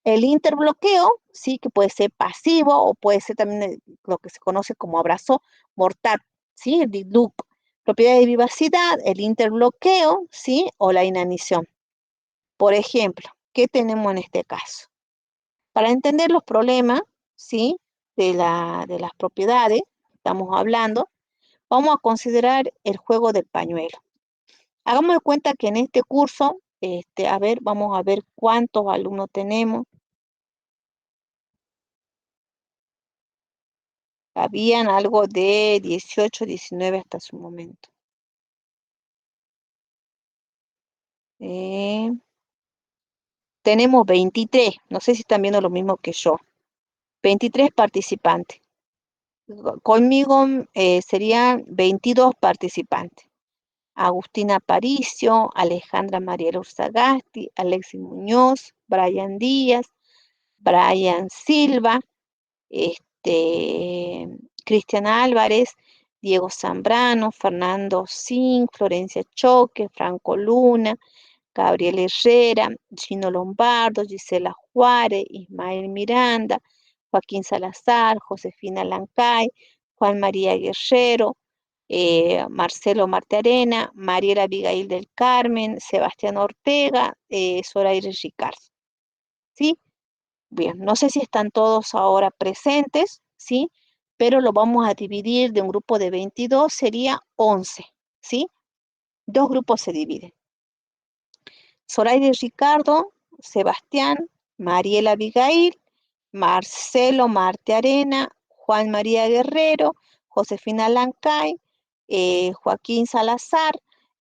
El interbloqueo, sí, que puede ser pasivo o puede ser también lo que se conoce como abrazo mortal, ¿sí? El dead loop. Propiedad de vivacidad, el interbloqueo, ¿sí? O la inanición. Por ejemplo, ¿qué tenemos en este caso? Para entender los problemas, ¿sí? De las propiedades, estamos hablando, vamos a considerar el juego del pañuelo. Hagamos de cuenta que en este curso, a ver, vamos a ver cuántos alumnos tenemos. Habían algo de 18, 19 hasta su momento. Eh, Tenemos 23, no sé si están viendo lo mismo que yo. 23 participantes. Conmigo serían 22 participantes. Agustina Aparicio, Alejandra Mariela Urzagasti, Alexis Muñoz, Brian Díaz, Brian Silva, Cristian Álvarez, Diego Zambrano, Fernando Sin, Florencia Choque, Franco Luna, Gabriel Herrera, Gino Lombardo, Gisela Juárez, Ismael Miranda, Joaquín Salazar, Josefina Lancay, Juan María Guerrero, Marcelo Martearena, Mariela Abigail del Carmen, Sebastián Ortega, Zoraire Ricardo. ¿Sí? Bien, no sé si están todos ahora presentes, ¿sí? pero lo vamos a dividir de un grupo de 22, sería 11, ¿sí? Dos grupos se dividen. Zoraida y Ricardo, Sebastián, Mariela Abigail, Marcelo Marte Arena, Juan María Guerrero, Josefina Lancay, Joaquín Salazar,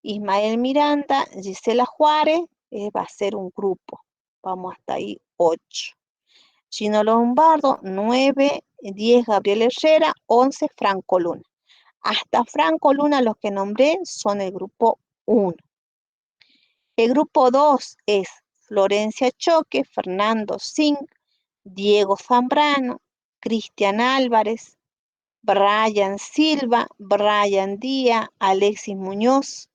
Ismael Miranda, Gisela Juárez, va a ser un grupo. Vamos hasta ahí, 8. Gino Lombardo, 9, 10 Gabriel Herrera, 11 Franco Luna. Hasta Franco Luna los que nombré son el grupo 1. El grupo 2 es Florencia Choque, Fernando Singh, Diego Zambrano, Cristian Álvarez, Brian Silva, Brian Díaz, Alexis Muñoz,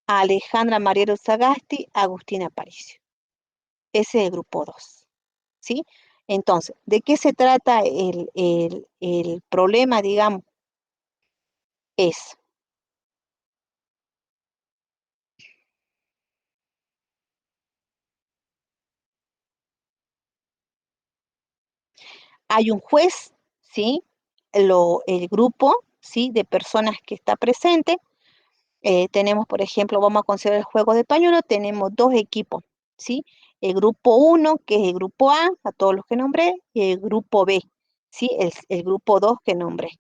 Alejandra Mariero Sagasti, Agustina Aparicio. Ese es el grupo 2, ¿sí? Entonces, ¿de qué se trata el problema, digamos? Es, hay un juez, ¿sí? El grupo, ¿sí? De personas que está presente. Tenemos, por ejemplo, vamos a considerar el juego de pañuelo, tenemos dos equipos, ¿sí? El grupo 1, que es el grupo a todos los que nombré, y el grupo B, ¿sí? El grupo 2 que nombré.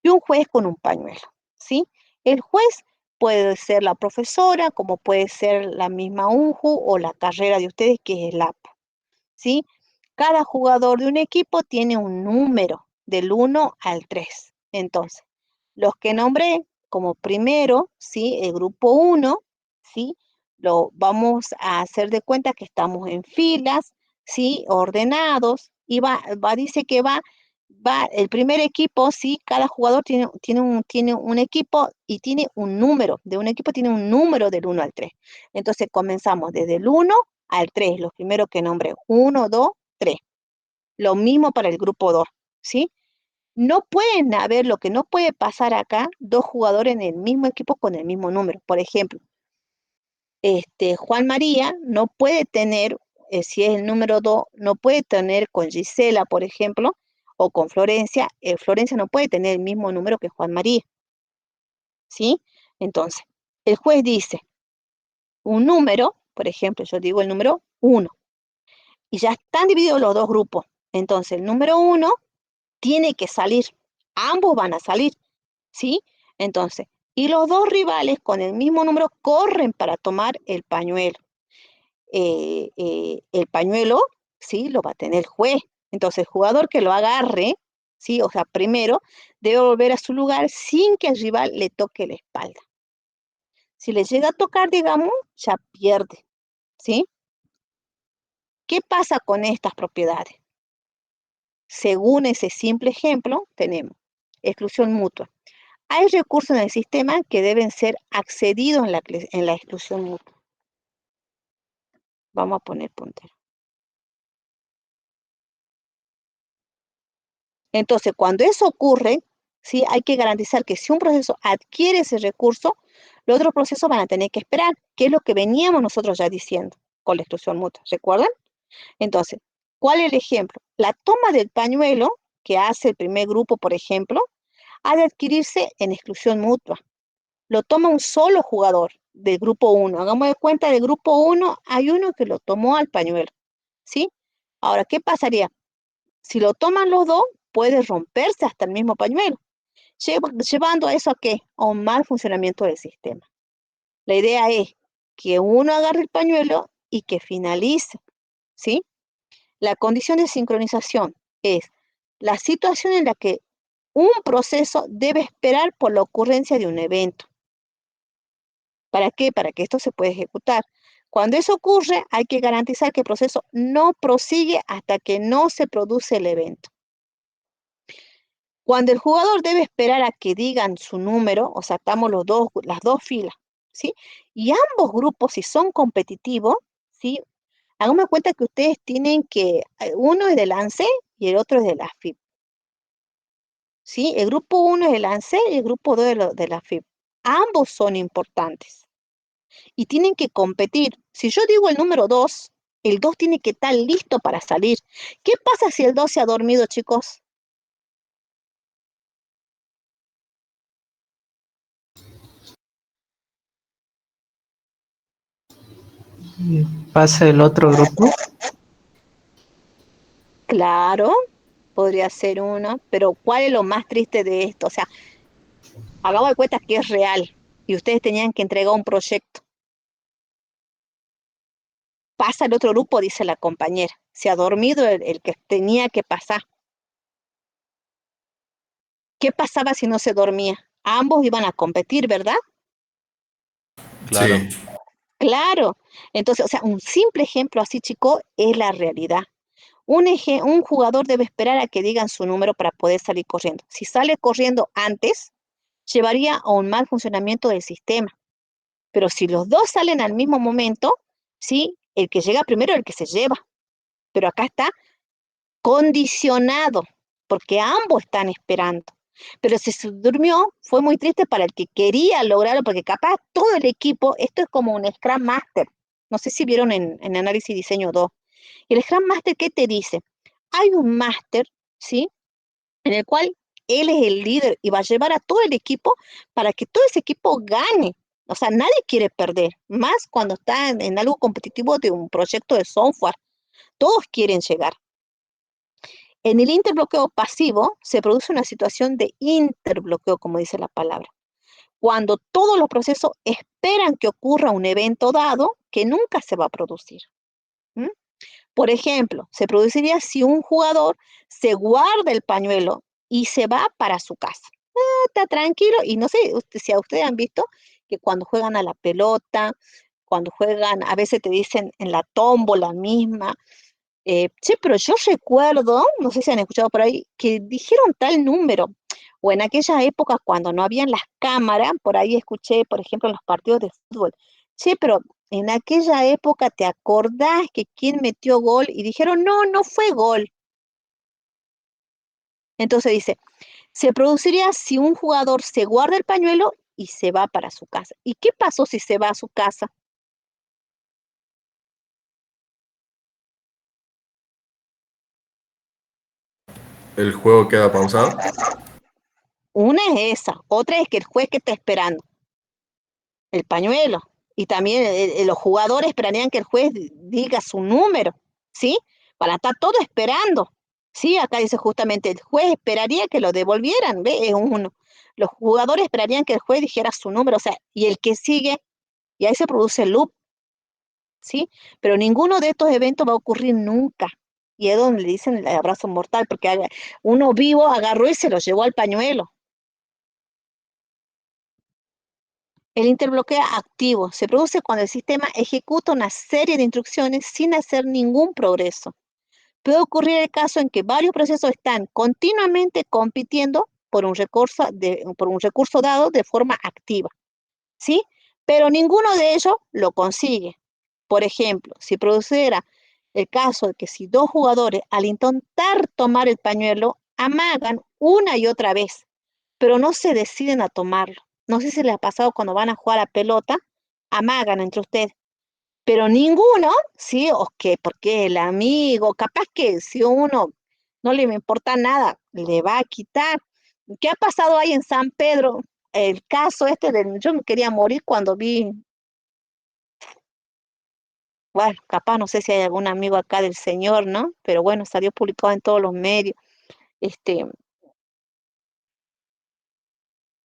Y un juez con un pañuelo, ¿sí? El juez puede ser la profesora, como puede ser la misma UNJU o la carrera de ustedes, que es el APO, ¿sí? Cada jugador de un equipo tiene un número del 1 al 3. Entonces, los que nombré como primero, ¿sí? El grupo 1, ¿sí? Lo vamos a hacer de cuenta que estamos en filas, ¿sí? Ordenados, y dice que va el primer equipo, ¿sí? Cada jugador tiene un equipo y tiene un número, de un equipo tiene un número del 1 al 3. Entonces comenzamos desde el 1 al 3, los primeros que nombré, 1, 2, 3. Lo mismo para el grupo 2, ¿sí? No pueden haber, lo que no puede pasar acá, dos jugadores en el mismo equipo con el mismo número. Por ejemplo, Juan María no puede tener, si es el número 2, no puede tener con Gisela, por ejemplo, o con Florencia. Florencia no puede tener el mismo número que Juan María, ¿sí? Entonces, el juez dice un número, por ejemplo, yo digo el número 1, y ya están divididos los dos grupos. Entonces, el número 1 tiene que salir, ambos van a salir, ¿sí? Entonces, y los dos rivales con el mismo número corren para tomar el pañuelo. El pañuelo, ¿sí? Lo va a tener el juez. Entonces, el jugador que lo agarre, ¿sí? O sea, primero debe volver a su lugar sin que el rival le toque la espalda. Si le llega a tocar, digamos, ya pierde, ¿sí? ¿Qué pasa con estas propiedades? Según ese simple ejemplo, tenemos exclusión mutua. Hay recursos en el sistema que deben ser accedidos en la exclusión mutua. Vamos a poner puntero. Entonces, cuando eso ocurre, ¿sí? Hay que garantizar que si un proceso adquiere ese recurso, los otros procesos van a tener que esperar, que es lo que veníamos nosotros ya diciendo con la exclusión mutua. ¿Recuerdan? Entonces, ¿cuál es el ejemplo? La toma del pañuelo que hace el primer grupo, por ejemplo, ha de adquirirse en exclusión mutua. Lo toma un solo jugador del grupo 1. Hagamos de cuenta, del grupo 1 hay uno que lo tomó al pañuelo, ¿sí? Ahora, ¿qué pasaría? Si lo toman los dos, puede romperse hasta el mismo pañuelo, llevando a eso a qué? A un mal funcionamiento del sistema. La idea es que uno agarre el pañuelo y que finalice, ¿sí? La condición de sincronización es la situación en la que un proceso debe esperar por la ocurrencia de un evento. ¿Para qué? Para que esto se pueda ejecutar. Cuando eso ocurre, hay que garantizar que el proceso no prosigue hasta que no se produce el evento. Cuando el jugador debe esperar a que digan su número, o sea, estamos las dos filas, ¿sí? Y ambos grupos, si son competitivos, ¿sí? Hagamos cuenta que ustedes tienen que, uno es del ANSE y el otro es de la FIP, ¿sí? El grupo 1 es del ANSE y el grupo 2 de la FIP. Ambos son importantes y tienen que competir. Si yo digo el número 2, el 2 tiene que estar listo para salir. ¿Qué pasa si el 2 se ha dormido, chicos? Pasa el otro grupo. Claro, podría ser uno, pero ¿cuál es lo más triste de esto? O sea, hagamos de cuenta que es real y ustedes tenían que entregar un proyecto. Pasa el otro grupo, dice la compañera. Se ha dormido el que tenía que pasar. ¿Qué pasaba si no se dormía? Ambos iban a competir, ¿verdad? Claro. Sí, Claro. Entonces, o sea, un simple ejemplo así, chico, es la realidad. Un jugador debe esperar a que digan su número para poder salir corriendo. Si sale corriendo antes, llevaría a un mal funcionamiento del sistema. Pero si los dos salen al mismo momento, sí, el que llega primero es el que se lleva. Pero acá está condicionado, porque ambos están esperando. Pero si se durmió, fue muy triste para el que quería lograrlo, porque capaz todo el equipo, esto es como un Scrum Master. No sé si vieron en Análisis Diseño 2. El Scrum Master, ¿qué te dice? Hay un máster, ¿sí? En el cual él es el líder y va a llevar a todo el equipo para que todo ese equipo gane. O sea, nadie quiere perder, más cuando está en algo competitivo de un proyecto de software. Todos quieren llegar. En el interbloqueo pasivo se produce una situación de interbloqueo, como dice la palabra, cuando todos los procesos esperan que ocurra un evento dado que nunca se va a producir. ¿Mm? Por ejemplo, se produciría si un jugador se guarda el pañuelo y se va para su casa. Está tranquilo y no sé si a ustedes han visto que cuando juegan a la pelota, cuando juegan, a veces te dicen en la tómbola misma, che, pero yo recuerdo, no sé si han escuchado por ahí, que dijeron tal número, o en aquellas épocas cuando no habían las cámaras, por ahí escuché, por ejemplo, en los partidos de fútbol, che, pero en aquella época te acordás que quién metió gol y dijeron, no, no fue gol. Entonces dice, se produciría si un jugador se guarda el pañuelo y se va para su casa. ¿Y qué pasó si se va a su casa? El juego queda pausado. Una es esa, otra es que el juez que está esperando el pañuelo. Y también los jugadores esperarían que el juez diga su número, ¿sí? Para estar todo esperando. Sí, acá dice justamente, el juez esperaría que lo devolvieran, ¿ve? Es uno. Los jugadores esperarían que el juez dijera su número, o sea, y el que sigue, y ahí se produce el loop, ¿sí? Pero ninguno de estos eventos va a ocurrir nunca. Y es donde le dicen el abrazo mortal, porque uno vivo agarró y se lo llevó al pañuelo. El interbloqueo activo se produce cuando el sistema ejecuta una serie de instrucciones sin hacer ningún progreso. Puede ocurrir el caso en que varios procesos están continuamente compitiendo por un recurso dado de forma activa, ¿sí? Pero ninguno de ellos lo consigue. Por ejemplo, si produciera el caso de que si dos jugadores al intentar tomar el pañuelo amagan una y otra vez, pero no se deciden a tomarlo. No sé si les ha pasado cuando van a jugar a pelota, amagan entre ustedes, pero ninguno, sí, o que porque el amigo, capaz que si uno no le importa nada, le va a quitar. ¿Qué ha pasado ahí en San Pedro? El caso este de, yo me quería morir cuando vi, bueno, capaz no sé si hay algún amigo acá del señor, ¿no? Pero bueno, salió publicado en todos los medios. Este,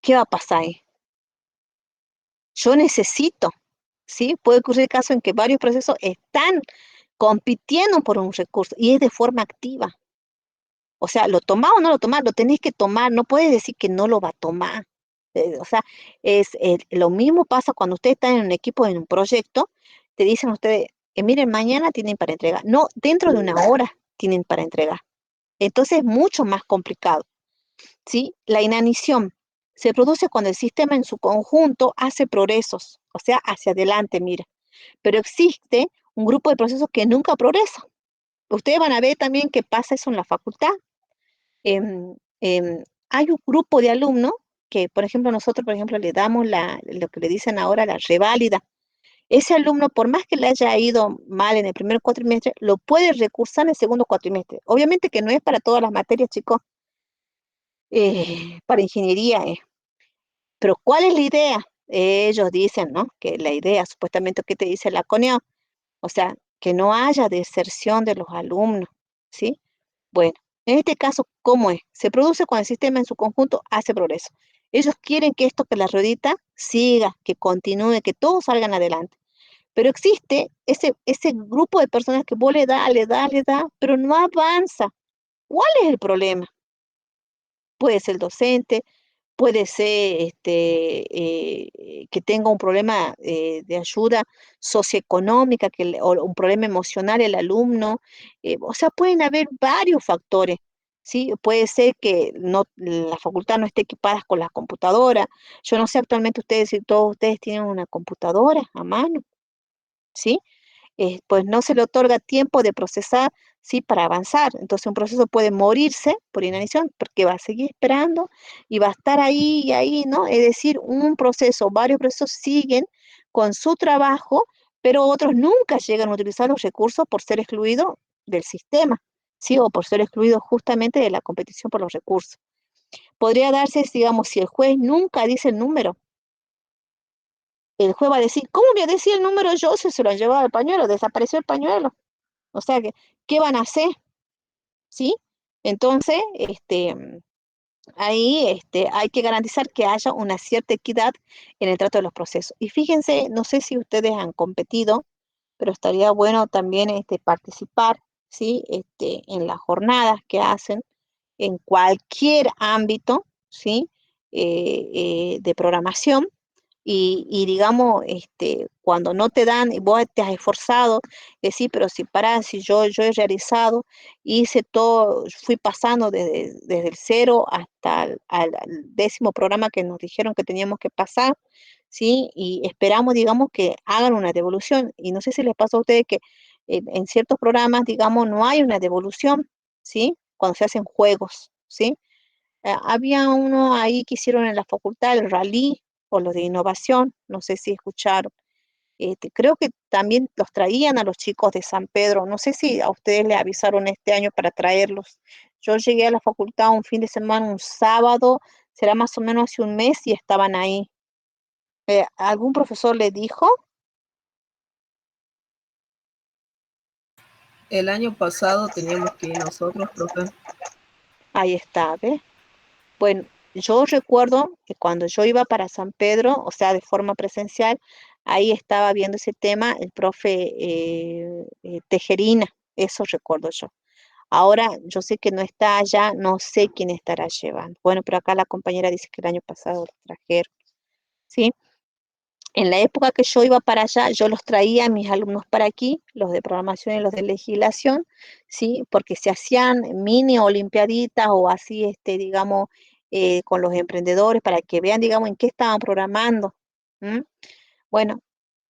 ¿Qué va a pasar ahí? Yo necesito, ¿sí? Puede ocurrir el caso en que varios procesos están compitiendo por un recurso y es de forma activa. O sea, lo tomás o no lo tomás, lo tenés que tomar, no puedes decir que no lo va a tomar. O sea, lo mismo pasa cuando ustedes están en un equipo, en un proyecto, te dicen ustedes, miren, mañana tienen para entregar. No, dentro de una hora tienen para entregar. Entonces es mucho más complicado, ¿sí? La inanición se produce cuando el sistema en su conjunto hace progresos, o sea, hacia adelante, mira. Pero existe un grupo de procesos que nunca progresa. Ustedes van a ver también que pasa eso en la facultad. Em, Hay un grupo de alumnos que, por ejemplo, nosotros, por ejemplo, le damos lo que le dicen ahora la reválida. Ese alumno, por más que le haya ido mal en el primer cuatrimestre, lo puede recursar en el segundo cuatrimestre. Obviamente que no es para todas las materias, chicos, para ingeniería, pero ¿cuál es la idea? Ellos dicen, ¿no? Que la idea, supuestamente, ¿qué te dice la CONEO? O sea, que no haya deserción de los alumnos, ¿sí? Bueno, en este caso, ¿cómo es? Se produce cuando el sistema en su conjunto hace progreso. Ellos quieren que esto, que la ruedita siga, que continúe, que todos salgan adelante. Pero existe ese grupo de personas que vos le da, pero no avanza. ¿Cuál es el problema? Puede ser el docente, puede ser que tenga un problema de ayuda socioeconómica, o un problema emocional el alumno. O sea, pueden haber varios factores. ¿Sí? Puede ser que no, la facultad no esté equipada con la computadora. Yo no sé actualmente ustedes si todos ustedes tienen una computadora a mano, ¿sí? Pues no se le otorga tiempo de procesar, ¿sí? Para avanzar. Entonces un proceso puede morirse por inanición porque va a seguir esperando y va a estar ahí y ahí, ¿no? Es decir, un proceso, varios procesos siguen con su trabajo, pero otros nunca llegan a utilizar los recursos por ser excluidos del sistema, ¿sí? O por ser excluidos justamente de la competición por los recursos. Podría darse, digamos, si el juez nunca dice el número, el juez va a decir, ¿cómo voy a decir el número yo si se lo han llevado el pañuelo? Desapareció el pañuelo. O sea, que, ¿qué van a hacer? ¿Sí? Entonces, ahí hay que garantizar que haya una cierta equidad en el trato de los procesos. Y fíjense, no sé si ustedes han competido, pero estaría bueno también participar, ¿sí? En las jornadas que hacen en cualquier ámbito, ¿sí? De programación y digamos, cuando no te dan, y vos te has esforzado, decir, pero si para, si yo he realizado, hice todo, fui pasando desde el cero hasta al 10.º programa que nos dijeron que teníamos que pasar, ¿sí? Y esperamos, digamos, que hagan una devolución. Y no sé si les pasa a ustedes que en ciertos programas, digamos, no hay una devolución, ¿sí? Cuando se hacen juegos, ¿sí? Había uno ahí que hicieron en la facultad, el rally o los de innovación, no sé si escucharon. Creo que también los traían a los chicos de San Pedro, no sé si a ustedes les avisaron este año para traerlos. Yo llegué a la facultad un fin de semana, un sábado, será más o menos hace un mes y estaban ahí. ¿Algún profesor les dijo? El año pasado teníamos que ir nosotros, profe. Ahí está, ¿ves? Bueno, yo recuerdo que cuando yo iba para San Pedro, o sea, de forma presencial, ahí estaba viendo ese tema el profe Tejerina, eso recuerdo yo. Ahora yo sé que no está allá, no sé quién estará llevando. Bueno, pero acá la compañera dice que el año pasado lo trajeron, ¿sí? En la época que yo iba para allá, yo los traía a mis alumnos para aquí, los de programación y los de legislación, ¿sí? Porque se hacían mini olimpiaditas o así, digamos, con los emprendedores para que vean, digamos, en qué estaban programando. ¿M? Bueno,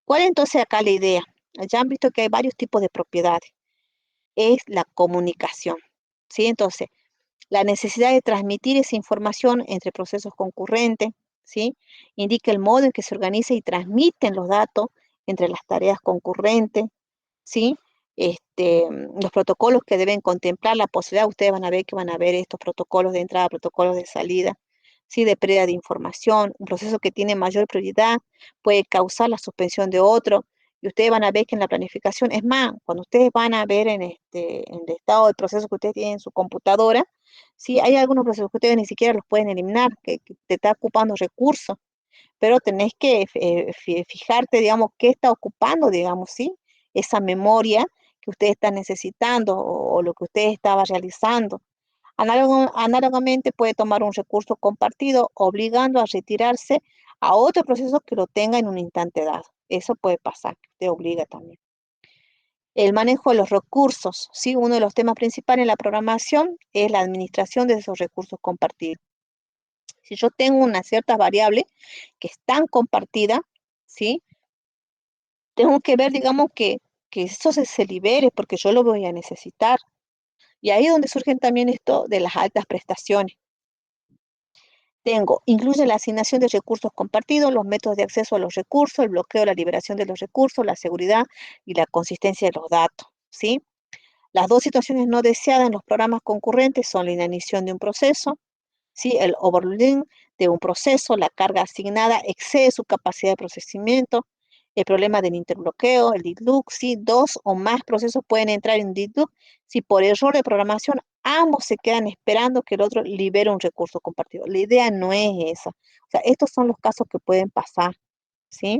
¿cuál es entonces acá la idea? Ya han visto que hay varios tipos de propiedades. Es la comunicación, ¿sí? Entonces, la necesidad de transmitir esa información entre procesos concurrentes, ¿sí? Indica el modo en que se organiza y transmiten los datos entre las tareas concurrentes, ¿sí? Los protocolos que deben contemplar la posibilidad, ustedes van a ver que van a ver estos protocolos de entrada, protocolos de salida, ¿sí? De pérdida de información, un proceso que tiene mayor prioridad puede causar la suspensión de otro, y ustedes van a ver que en la planificación, es más, cuando ustedes van a ver en el estado del proceso que ustedes tienen en su computadora, sí, hay algunos procesos que ustedes ni siquiera los pueden eliminar, que te está ocupando recursos, pero tenés que fijarte, digamos, qué está ocupando, digamos, ¿sí? Esa memoria que usted está necesitando o lo que usted estaba realizando. Análogamente puede tomar un recurso compartido obligando a retirarse a otro proceso que lo tenga en un instante dado. Eso puede pasar, que te obliga también. El manejo de los recursos, ¿sí? Uno de los temas principales en la programación es la administración de esos recursos compartidos. Si yo tengo una cierta variable que están compartidas, ¿sí? Tengo que ver, digamos, que eso se libere porque yo lo voy a necesitar. Y ahí es donde surgen también esto de las altas prestaciones. Incluye la asignación de recursos compartidos, los métodos de acceso a los recursos, el bloqueo, la liberación de los recursos, la seguridad y la consistencia de los datos, ¿sí? Las dos situaciones no deseadas en los programas concurrentes son la inanición de un proceso, ¿sí? El overloading de un proceso, la carga asignada excede su capacidad de procesamiento, el problema del interbloqueo, el dead loop, si dos o más procesos pueden entrar en dead loop, si por error de programación ambos se quedan esperando que el otro libere un recurso compartido. La idea no es esa. O sea, estos son los casos que pueden pasar, ¿sí?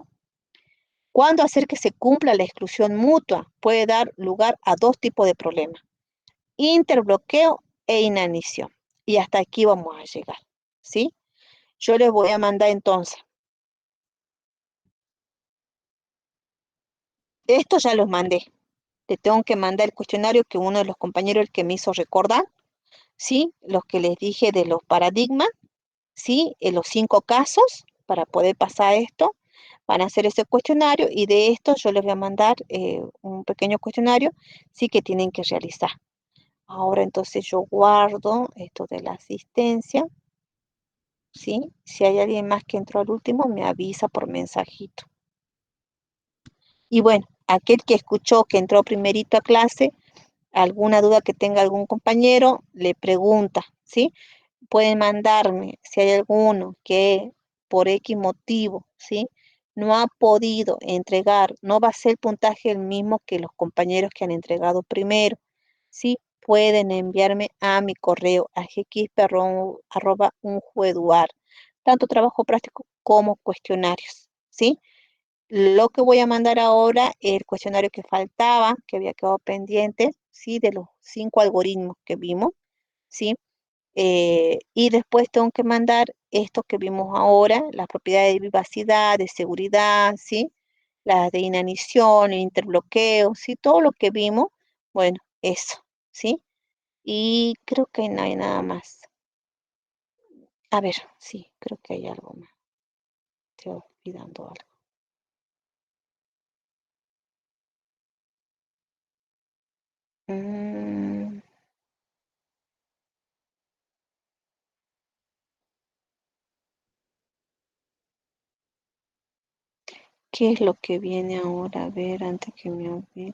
¿Cuándo hacer que se cumpla la exclusión mutua? Puede dar lugar a dos tipos de problemas: interbloqueo e inanición. Y hasta aquí vamos a llegar, ¿sí? Yo les voy a mandar entonces. Esto ya los mandé. Le tengo que mandar el cuestionario que uno de los compañeros el que me hizo recordar, ¿sí? Los que les dije de los paradigmas, ¿sí? En los 5 casos para poder pasar esto. Van a hacer ese cuestionario y de esto yo les voy a mandar un pequeño cuestionario, sí, que tienen que realizar. Ahora entonces yo guardo esto de la asistencia, ¿sí? Si hay alguien más que entró al último, me avisa por mensajito. Y bueno, aquel que escuchó, que entró primerito a clase, alguna duda que tenga algún compañero, le pregunta, ¿sí? Pueden mandarme, si hay alguno que por X motivo, ¿sí? No ha podido entregar, no va a ser el puntaje el mismo que los compañeros que han entregado primero, ¿sí? Pueden enviarme a mi correo a gxp@unjueduar, tanto trabajo práctico como cuestionarios, ¿sí? Lo que voy a mandar ahora es el cuestionario que faltaba, que había quedado pendiente, ¿sí? De los 5 algoritmos que vimos, ¿sí? Y después tengo que mandar esto que vimos ahora, las propiedades de vivacidad, de seguridad, ¿sí? Las de inanición, el interbloqueo, ¿sí? Todo lo que vimos, bueno, eso, ¿sí? Y creo que no hay nada más. A ver, sí, creo que hay algo más. Estoy olvidando algo. Mm, ¿Qué es lo que viene ahora? A ver, antes que me olvide.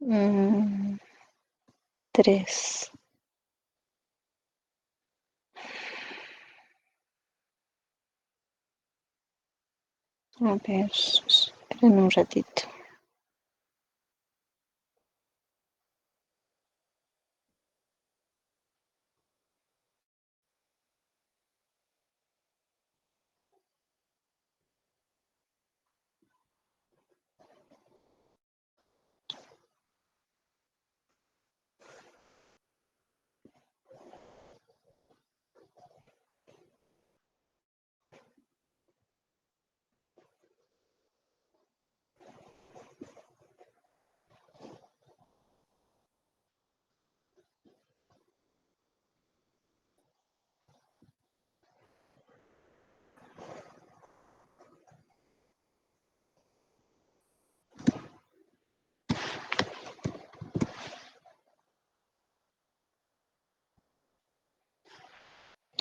Mm, 3. A ver, esperen un ratito.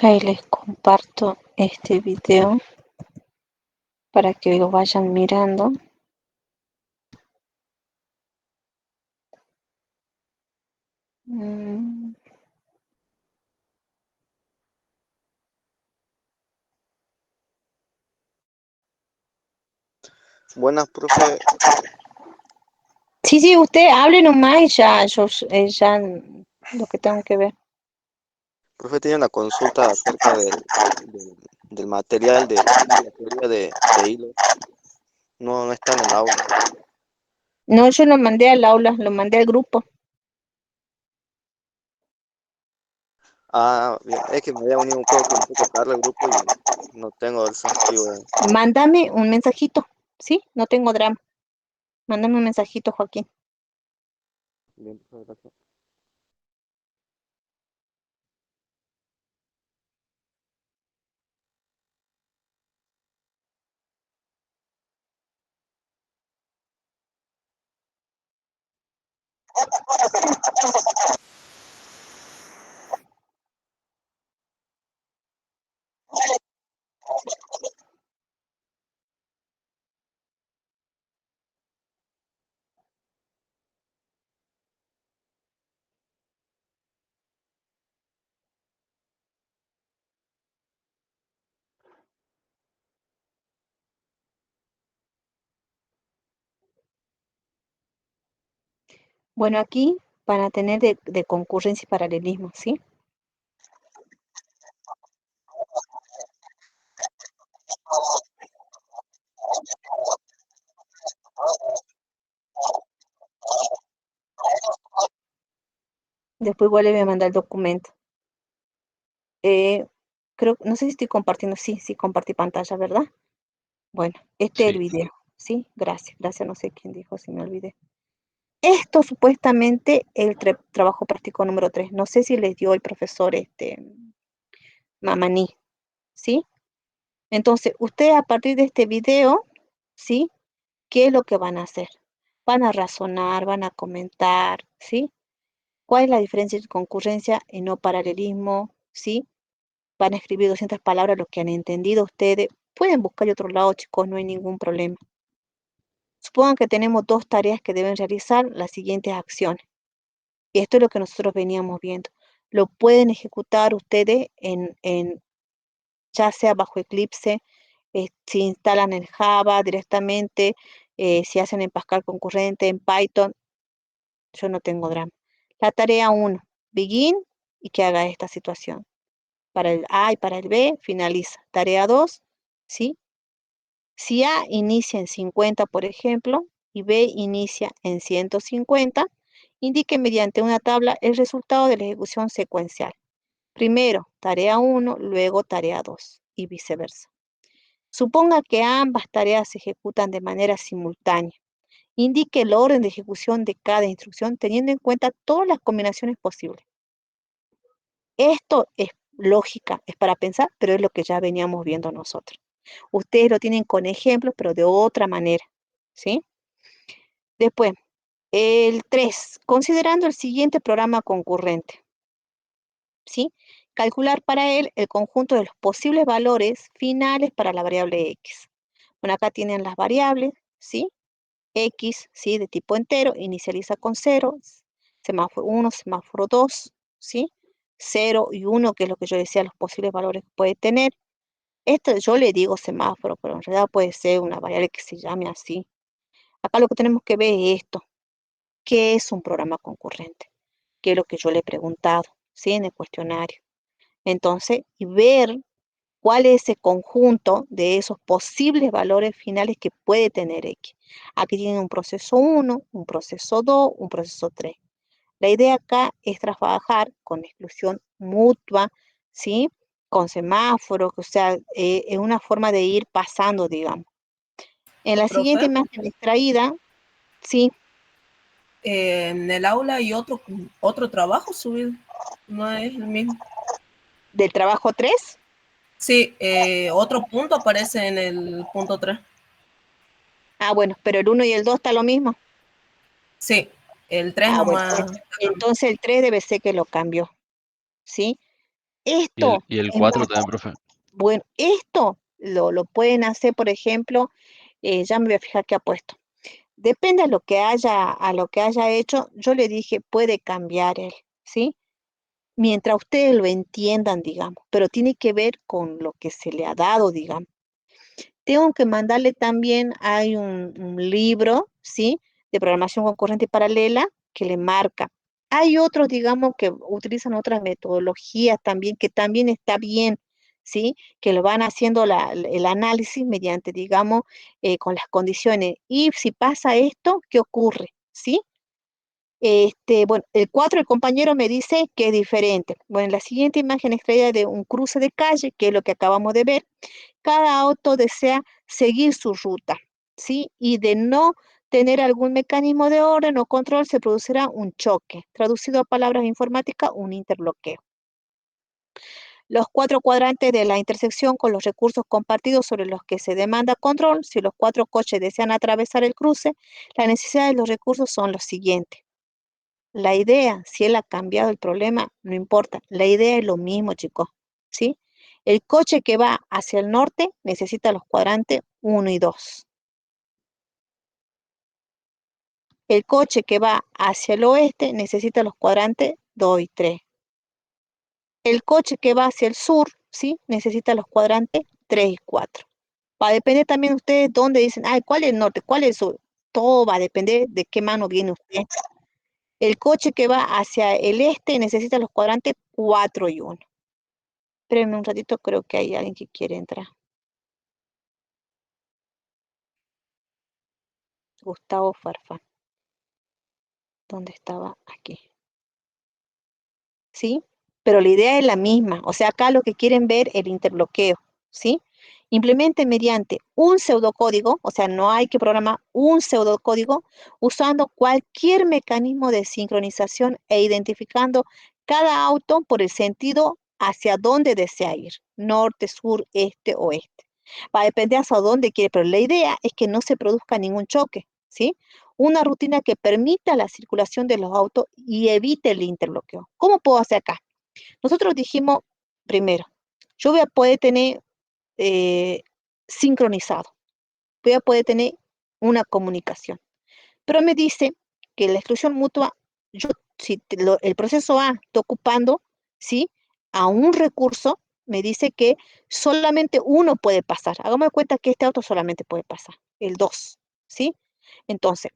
Ahí les comparto este video para que lo vayan mirando. Mm, Buenas, profe. Sí, sí, usted hable nomás y ya, yo ya lo que tengo que ver. Profe, tenía una consulta acerca del material de la teoría de hilos. No, no está en el aula. No, yo lo mandé al aula, lo mandé al grupo. Ah, bien. Es que me había unido creo que un poco tarde al grupo y no tengo el archivo. Mándame un mensajito, ¿sí? No tengo drama. Mándame un mensajito, Joaquín. Bien, profe, gracias. Bueno, aquí van a tener de concurrencia y paralelismo, ¿sí? Después igual le voy a mandar el documento. Eh, no sé si estoy compartiendo, sí, compartí pantalla, ¿verdad? Bueno, este es el Sí. video, ¿sí? Gracias, no sé quién dijo, si me olvidé. Esto supuestamente el trabajo práctico número 3. No sé si les dio el profesor Mamaní, ¿sí? Entonces, ustedes a partir de este video, ¿sí? ¿Qué es lo que van a hacer? Van a razonar, van a comentar, ¿sí? ¿Cuál es la diferencia entre concurrencia y no paralelismo? ¿Sí? Van a escribir 200 palabras lo que han entendido ustedes. Pueden buscar de otro lado, chicos, no hay ningún problema. Supongan que tenemos 2 tareas que deben realizar las siguientes acciones. Y esto es lo que nosotros veníamos viendo. Lo pueden ejecutar ustedes ya sea bajo Eclipse, si instalan el Java directamente, si hacen en Pascal concurrente, en Python, yo no tengo drama. La tarea 1, begin y que haga esta situación. Para el A y para el B, finaliza. Tarea 2, ¿sí? Si A inicia en 50, por ejemplo, y B inicia en 150, indique mediante una tabla el resultado de la ejecución secuencial. Primero, tarea 1, luego tarea 2 y viceversa. Suponga que ambas tareas se ejecutan de manera simultánea. Indique el orden de ejecución de cada instrucción teniendo en cuenta todas las combinaciones posibles. Esto es lógica, es para pensar, pero es lo que ya veníamos viendo nosotros. Ustedes lo tienen con ejemplos, pero de otra manera, ¿sí? Después, el 3, considerando el siguiente programa concurrente, ¿sí? Calcular para él el conjunto de los posibles valores finales para la variable x. Bueno, acá tienen las variables, ¿sí? X, ¿sí? De tipo entero, inicializa con 0, semáforo 1, semáforo 2, ¿sí? 0 y 1, que es lo que yo decía, los posibles valores que puede tener. Esto yo le digo semáforo, pero en realidad puede ser una variable que se llame así. Acá lo que tenemos que ver es esto. ¿Qué es un programa concurrente? Que es lo que yo le he preguntado, ¿sí? En el cuestionario. Entonces, y ver cuál es ese conjunto de esos posibles valores finales que puede tener X. Aquí tienen un proceso 1, un proceso 2, un proceso 3. La idea acá es trabajar con exclusión mutua, ¿sí? Con semáforos, o sea, es una forma de ir pasando, digamos. En la siguiente Profe, imagen extraída, sí, en el aula hay otro trabajo subido, no es el mismo. del trabajo 3. Sí, otro punto aparece en el punto 3. Ah, bueno, pero el 1 y el 2 está lo mismo. Sí, el 3 Ah, bueno, nomás. entonces el 3 debe ser que lo cambió, ¿sí? Esto Y el es 4 muy también, profe. bueno. Esto lo pueden hacer, por ejemplo, ya me voy a fijar qué ha puesto. Depende a lo que haya hecho, yo le dije, puede cambiar él, ¿sí? Mientras ustedes lo entiendan, digamos, pero tiene que ver con lo que se le ha dado, digamos. Tengo que mandarle también, hay un libro, ¿sí? De programación concurrente y paralela que le marca. Hay otros, digamos, que utilizan otras metodologías también, que también está bien, ¿sí? Que lo van haciendo el análisis mediante, digamos, con las condiciones. Y si pasa esto, ¿qué ocurre? ¿Sí? Bueno, el 4 el compañero me dice que es diferente. Bueno, en la siguiente imagen extraída de un cruce de calle, que es lo que acabamos de ver, cada auto desea seguir su ruta, ¿sí? Y de no tener algún mecanismo de orden o control, se producirá un choque. Traducido a palabras informáticas, un interbloqueo. Los 4 cuadrantes de la intersección con los recursos compartidos sobre los que se demanda control. Si los 4 coches desean atravesar el cruce, la necesidad de los recursos son los siguientes. La idea, si él ha cambiado el problema, no importa. La idea es lo mismo, chicos, ¿sí? El coche que va hacia el norte necesita los cuadrantes 1 y 2. El coche que va hacia el oeste necesita los cuadrantes 2 y 3. El coche que va hacia el sur, ¿sí? Necesita los cuadrantes 3 y 4. Va a depender también de ustedes dónde dicen, ay, ¿cuál es el norte? ¿Cuál es el sur? Todo va a depender de qué mano viene usted. El coche que va hacia el este necesita los cuadrantes 4 y 1. Espérenme un ratito, creo que hay alguien que quiere entrar. Gustavo Farfán. ¿Dónde estaba? Aquí. ¿Sí? Pero la idea es la misma. O sea, acá lo que quieren ver el interbloqueo. ¿Sí? Implemente mediante un pseudocódigo, o sea, no hay que programar un pseudocódigo, usando cualquier mecanismo de sincronización e identificando cada auto por el sentido hacia dónde desea ir, norte, sur, este, oeste. Va a depender hacia dónde quiere, pero la idea es que no se produzca ningún choque, ¿sí? Una rutina que permita la circulación de los autos y evite el interbloqueo. ¿Cómo puedo hacer acá? Nosotros dijimos, primero, yo voy a poder tener eh, sincronizado, voy a poder tener una comunicación. Pero me dice que la exclusión mutua, yo, si el proceso A está ocupando, ¿sí? A un recurso, me dice que solamente uno puede pasar. Hagamos de cuenta que este auto solamente puede pasar, el 2, ¿sí? Entonces,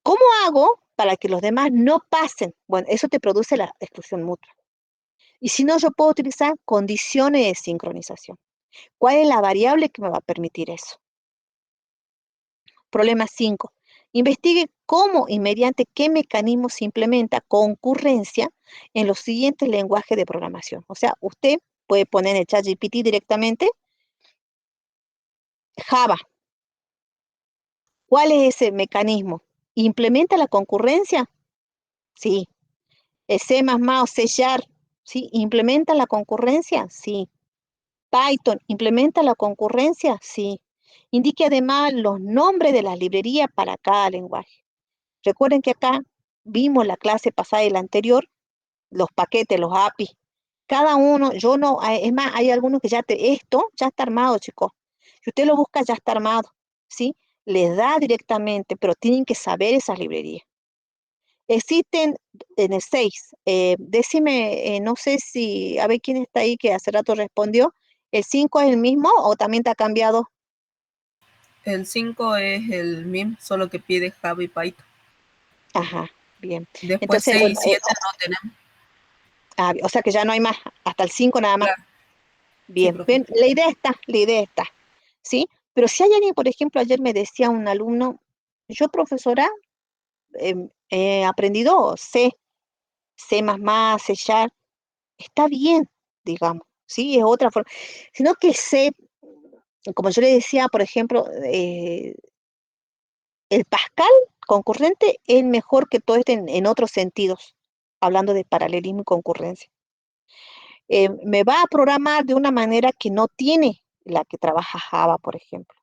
¿cómo hago para que los demás no pasen? Bueno, eso te produce la exclusión mutua. Y si no, yo puedo utilizar condiciones de sincronización. ¿Cuál es la variable que me va a permitir eso? Problema 5. Investigue cómo y mediante qué mecanismo se implementa concurrencia en los siguientes lenguajes de programación. O sea, usted puede poner en el chat GPT directamente Java. ¿Cuál es ese mecanismo? ¿Implementa la concurrencia? Sí. ¿El C++ o C Sharp? ¿Sí? ¿Implementa la concurrencia? Sí. Python, ¿implementa la concurrencia? Sí. Indique además los nombres de las librerías para cada lenguaje. Recuerden que acá vimos la clase pasada y la anterior, los paquetes, los API. Cada uno, yo no, es más, hay algunos que esto ya está armado, chicos. Si usted lo busca, ya está armado, ¿sí? Les da directamente, pero tienen que saber esas librerías. Existen en el 6. Decime, no sé si, a ver quién está ahí que hace rato respondió. ¿El 5 es el mismo o también te ha cambiado? El 5 es el mismo, solo que pide Java y Python. Ajá, bien. Después Entonces, 6 bueno, y 7 no tenemos. o sea que ya no hay más, hasta el 5 nada más. Claro, sí, Bien, profe. bien, la idea está, ¿sí? Pero si hay alguien, por ejemplo, ayer me decía un alumno, yo profesora, he aprendido C, C++, C Sharp, está bien, digamos, ¿sí? Es otra forma, sino que C, como yo le decía, por ejemplo, el Pascal concurrente es mejor que todo este en otros sentidos, hablando de paralelismo y concurrencia. Me va a programar de una manera que no tiene la que trabaja Java, por ejemplo.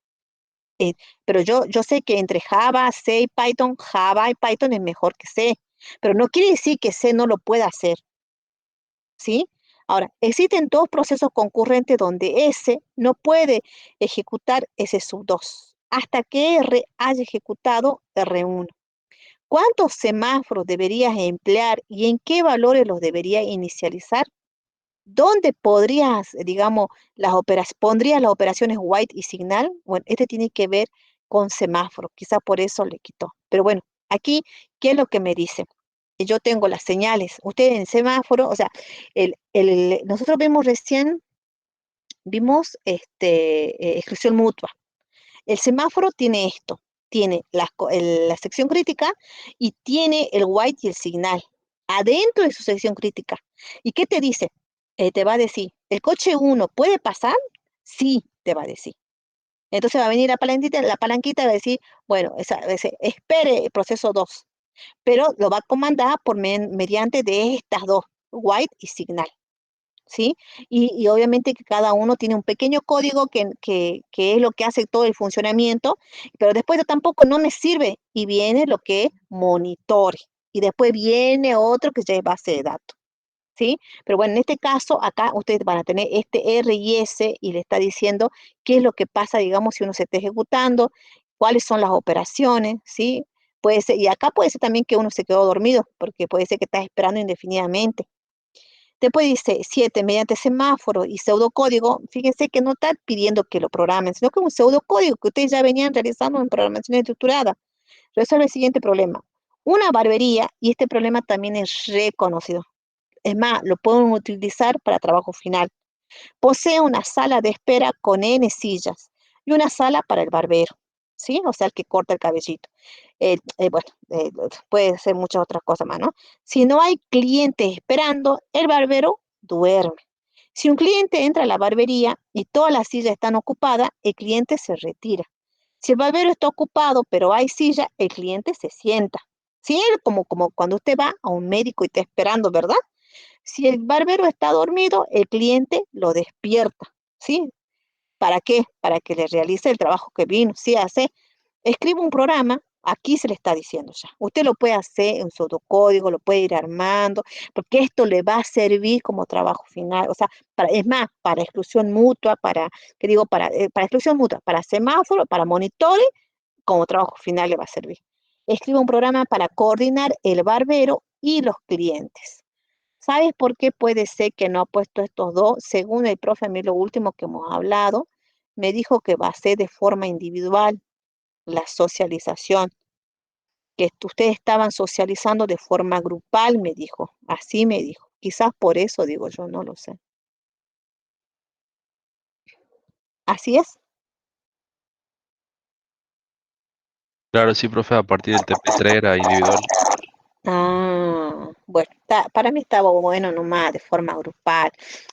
Pero yo sé que entre Java y Python es mejor que C, pero no quiere decir que C no lo pueda hacer, ¿sí? Ahora, existen dos procesos concurrentes donde S no puede ejecutar S sub 2 hasta que R haya ejecutado R1. ¿Cuántos semáforos deberías emplear y en qué valores los deberías inicializar? ¿Dónde podrías, digamos, pondrías las operaciones white y signal? Bueno, este tiene que ver con semáforo, quizá por eso le quitó. Pero bueno, aquí, ¿qué es lo que me dice? Yo tengo las señales. Usted en semáforo, o sea, nosotros vimos exclusión mutua. El semáforo tiene esto, tiene la sección crítica y tiene el white y el signal adentro de su sección crítica. ¿Y qué te dice? Te va a decir, ¿el coche 1 puede pasar? Sí, te va a decir. Entonces va a venir la palanquita y va a decir, bueno, espere el proceso 2, pero lo va a comandar mediante de estas dos, white y signal. ¿Sí? Y obviamente que cada uno tiene un pequeño código que es lo que hace todo el funcionamiento, pero después tampoco no me sirve y viene lo que es monitore y después viene otro que ya es base de datos, ¿sí? Pero bueno, en este caso acá ustedes van a tener este R y S y le está diciendo qué es lo que pasa, digamos, si uno se está ejecutando, cuáles son las operaciones, ¿sí? Puede ser, y acá puede ser también que uno se quedó dormido, porque puede ser que estás esperando indefinidamente. Después dice 7, mediante semáforo y pseudocódigo, fíjense que no está pidiendo que lo programen, sino que es un pseudocódigo que ustedes ya venían realizando en programación estructurada. Resuelve el siguiente problema. Una barbería, y este problema también es reconocido. Es más, lo pueden utilizar para trabajo final. Posee una sala de espera con N sillas y una sala para el barbero, ¿sí? O sea, el que corta el cabellito. Bueno, puede ser muchas otras cosas más, ¿no? Si no hay clientes esperando, el barbero duerme. Si un cliente entra a la barbería y todas las sillas están ocupadas, el cliente se retira. Si el barbero está ocupado, pero hay silla, el cliente se sienta. ¿Sí? Como cuando usted va a un médico y está esperando, ¿verdad? Si el barbero está dormido, el cliente lo despierta, ¿sí? ¿Para qué? Para que le realice el trabajo que vino, ¿sí? Hace, escribe un programa, aquí se le está diciendo ya. Usted lo puede hacer en pseudocódigo, lo puede ir armando, porque esto le va a servir como trabajo final, o sea, es más, para exclusión mutua, ¿qué digo? Para exclusión mutua, para semáforo, para monitores, como trabajo final le va a servir. Escribe un programa para coordinar el barbero y los clientes. ¿Sabes por qué puede ser que no ha puesto estos dos? Según el profe, a mí lo último que hemos hablado, me dijo que va a ser de forma individual la socialización, que ustedes estaban socializando de forma grupal, me dijo. Así me dijo. Quizás por eso digo yo, no lo sé. Así es. Claro, sí, profe, a partir del TP3 era individual. Bueno, para mí estaba bueno nomás de forma grupal,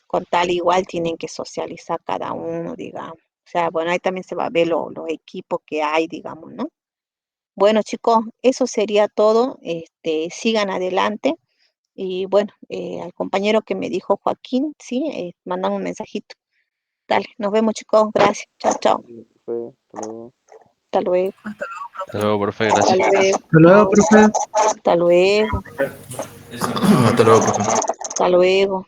con tal igual tienen que socializar cada uno, digamos. O sea, bueno, ahí también se va a ver los equipos que hay, digamos, ¿no? Bueno, chicos, eso sería todo. Sigan adelante. Y bueno, al compañero que me dijo Joaquín, sí, mandan un mensajito. Dale, nos vemos, chicos. Gracias. Chao, chao. Sí, profe, hasta luego. Hasta luego. Hasta luego, profe, Hasta gracias. luego. Hasta luego, profe. Hasta luego. Hasta luego, profe. Hasta luego.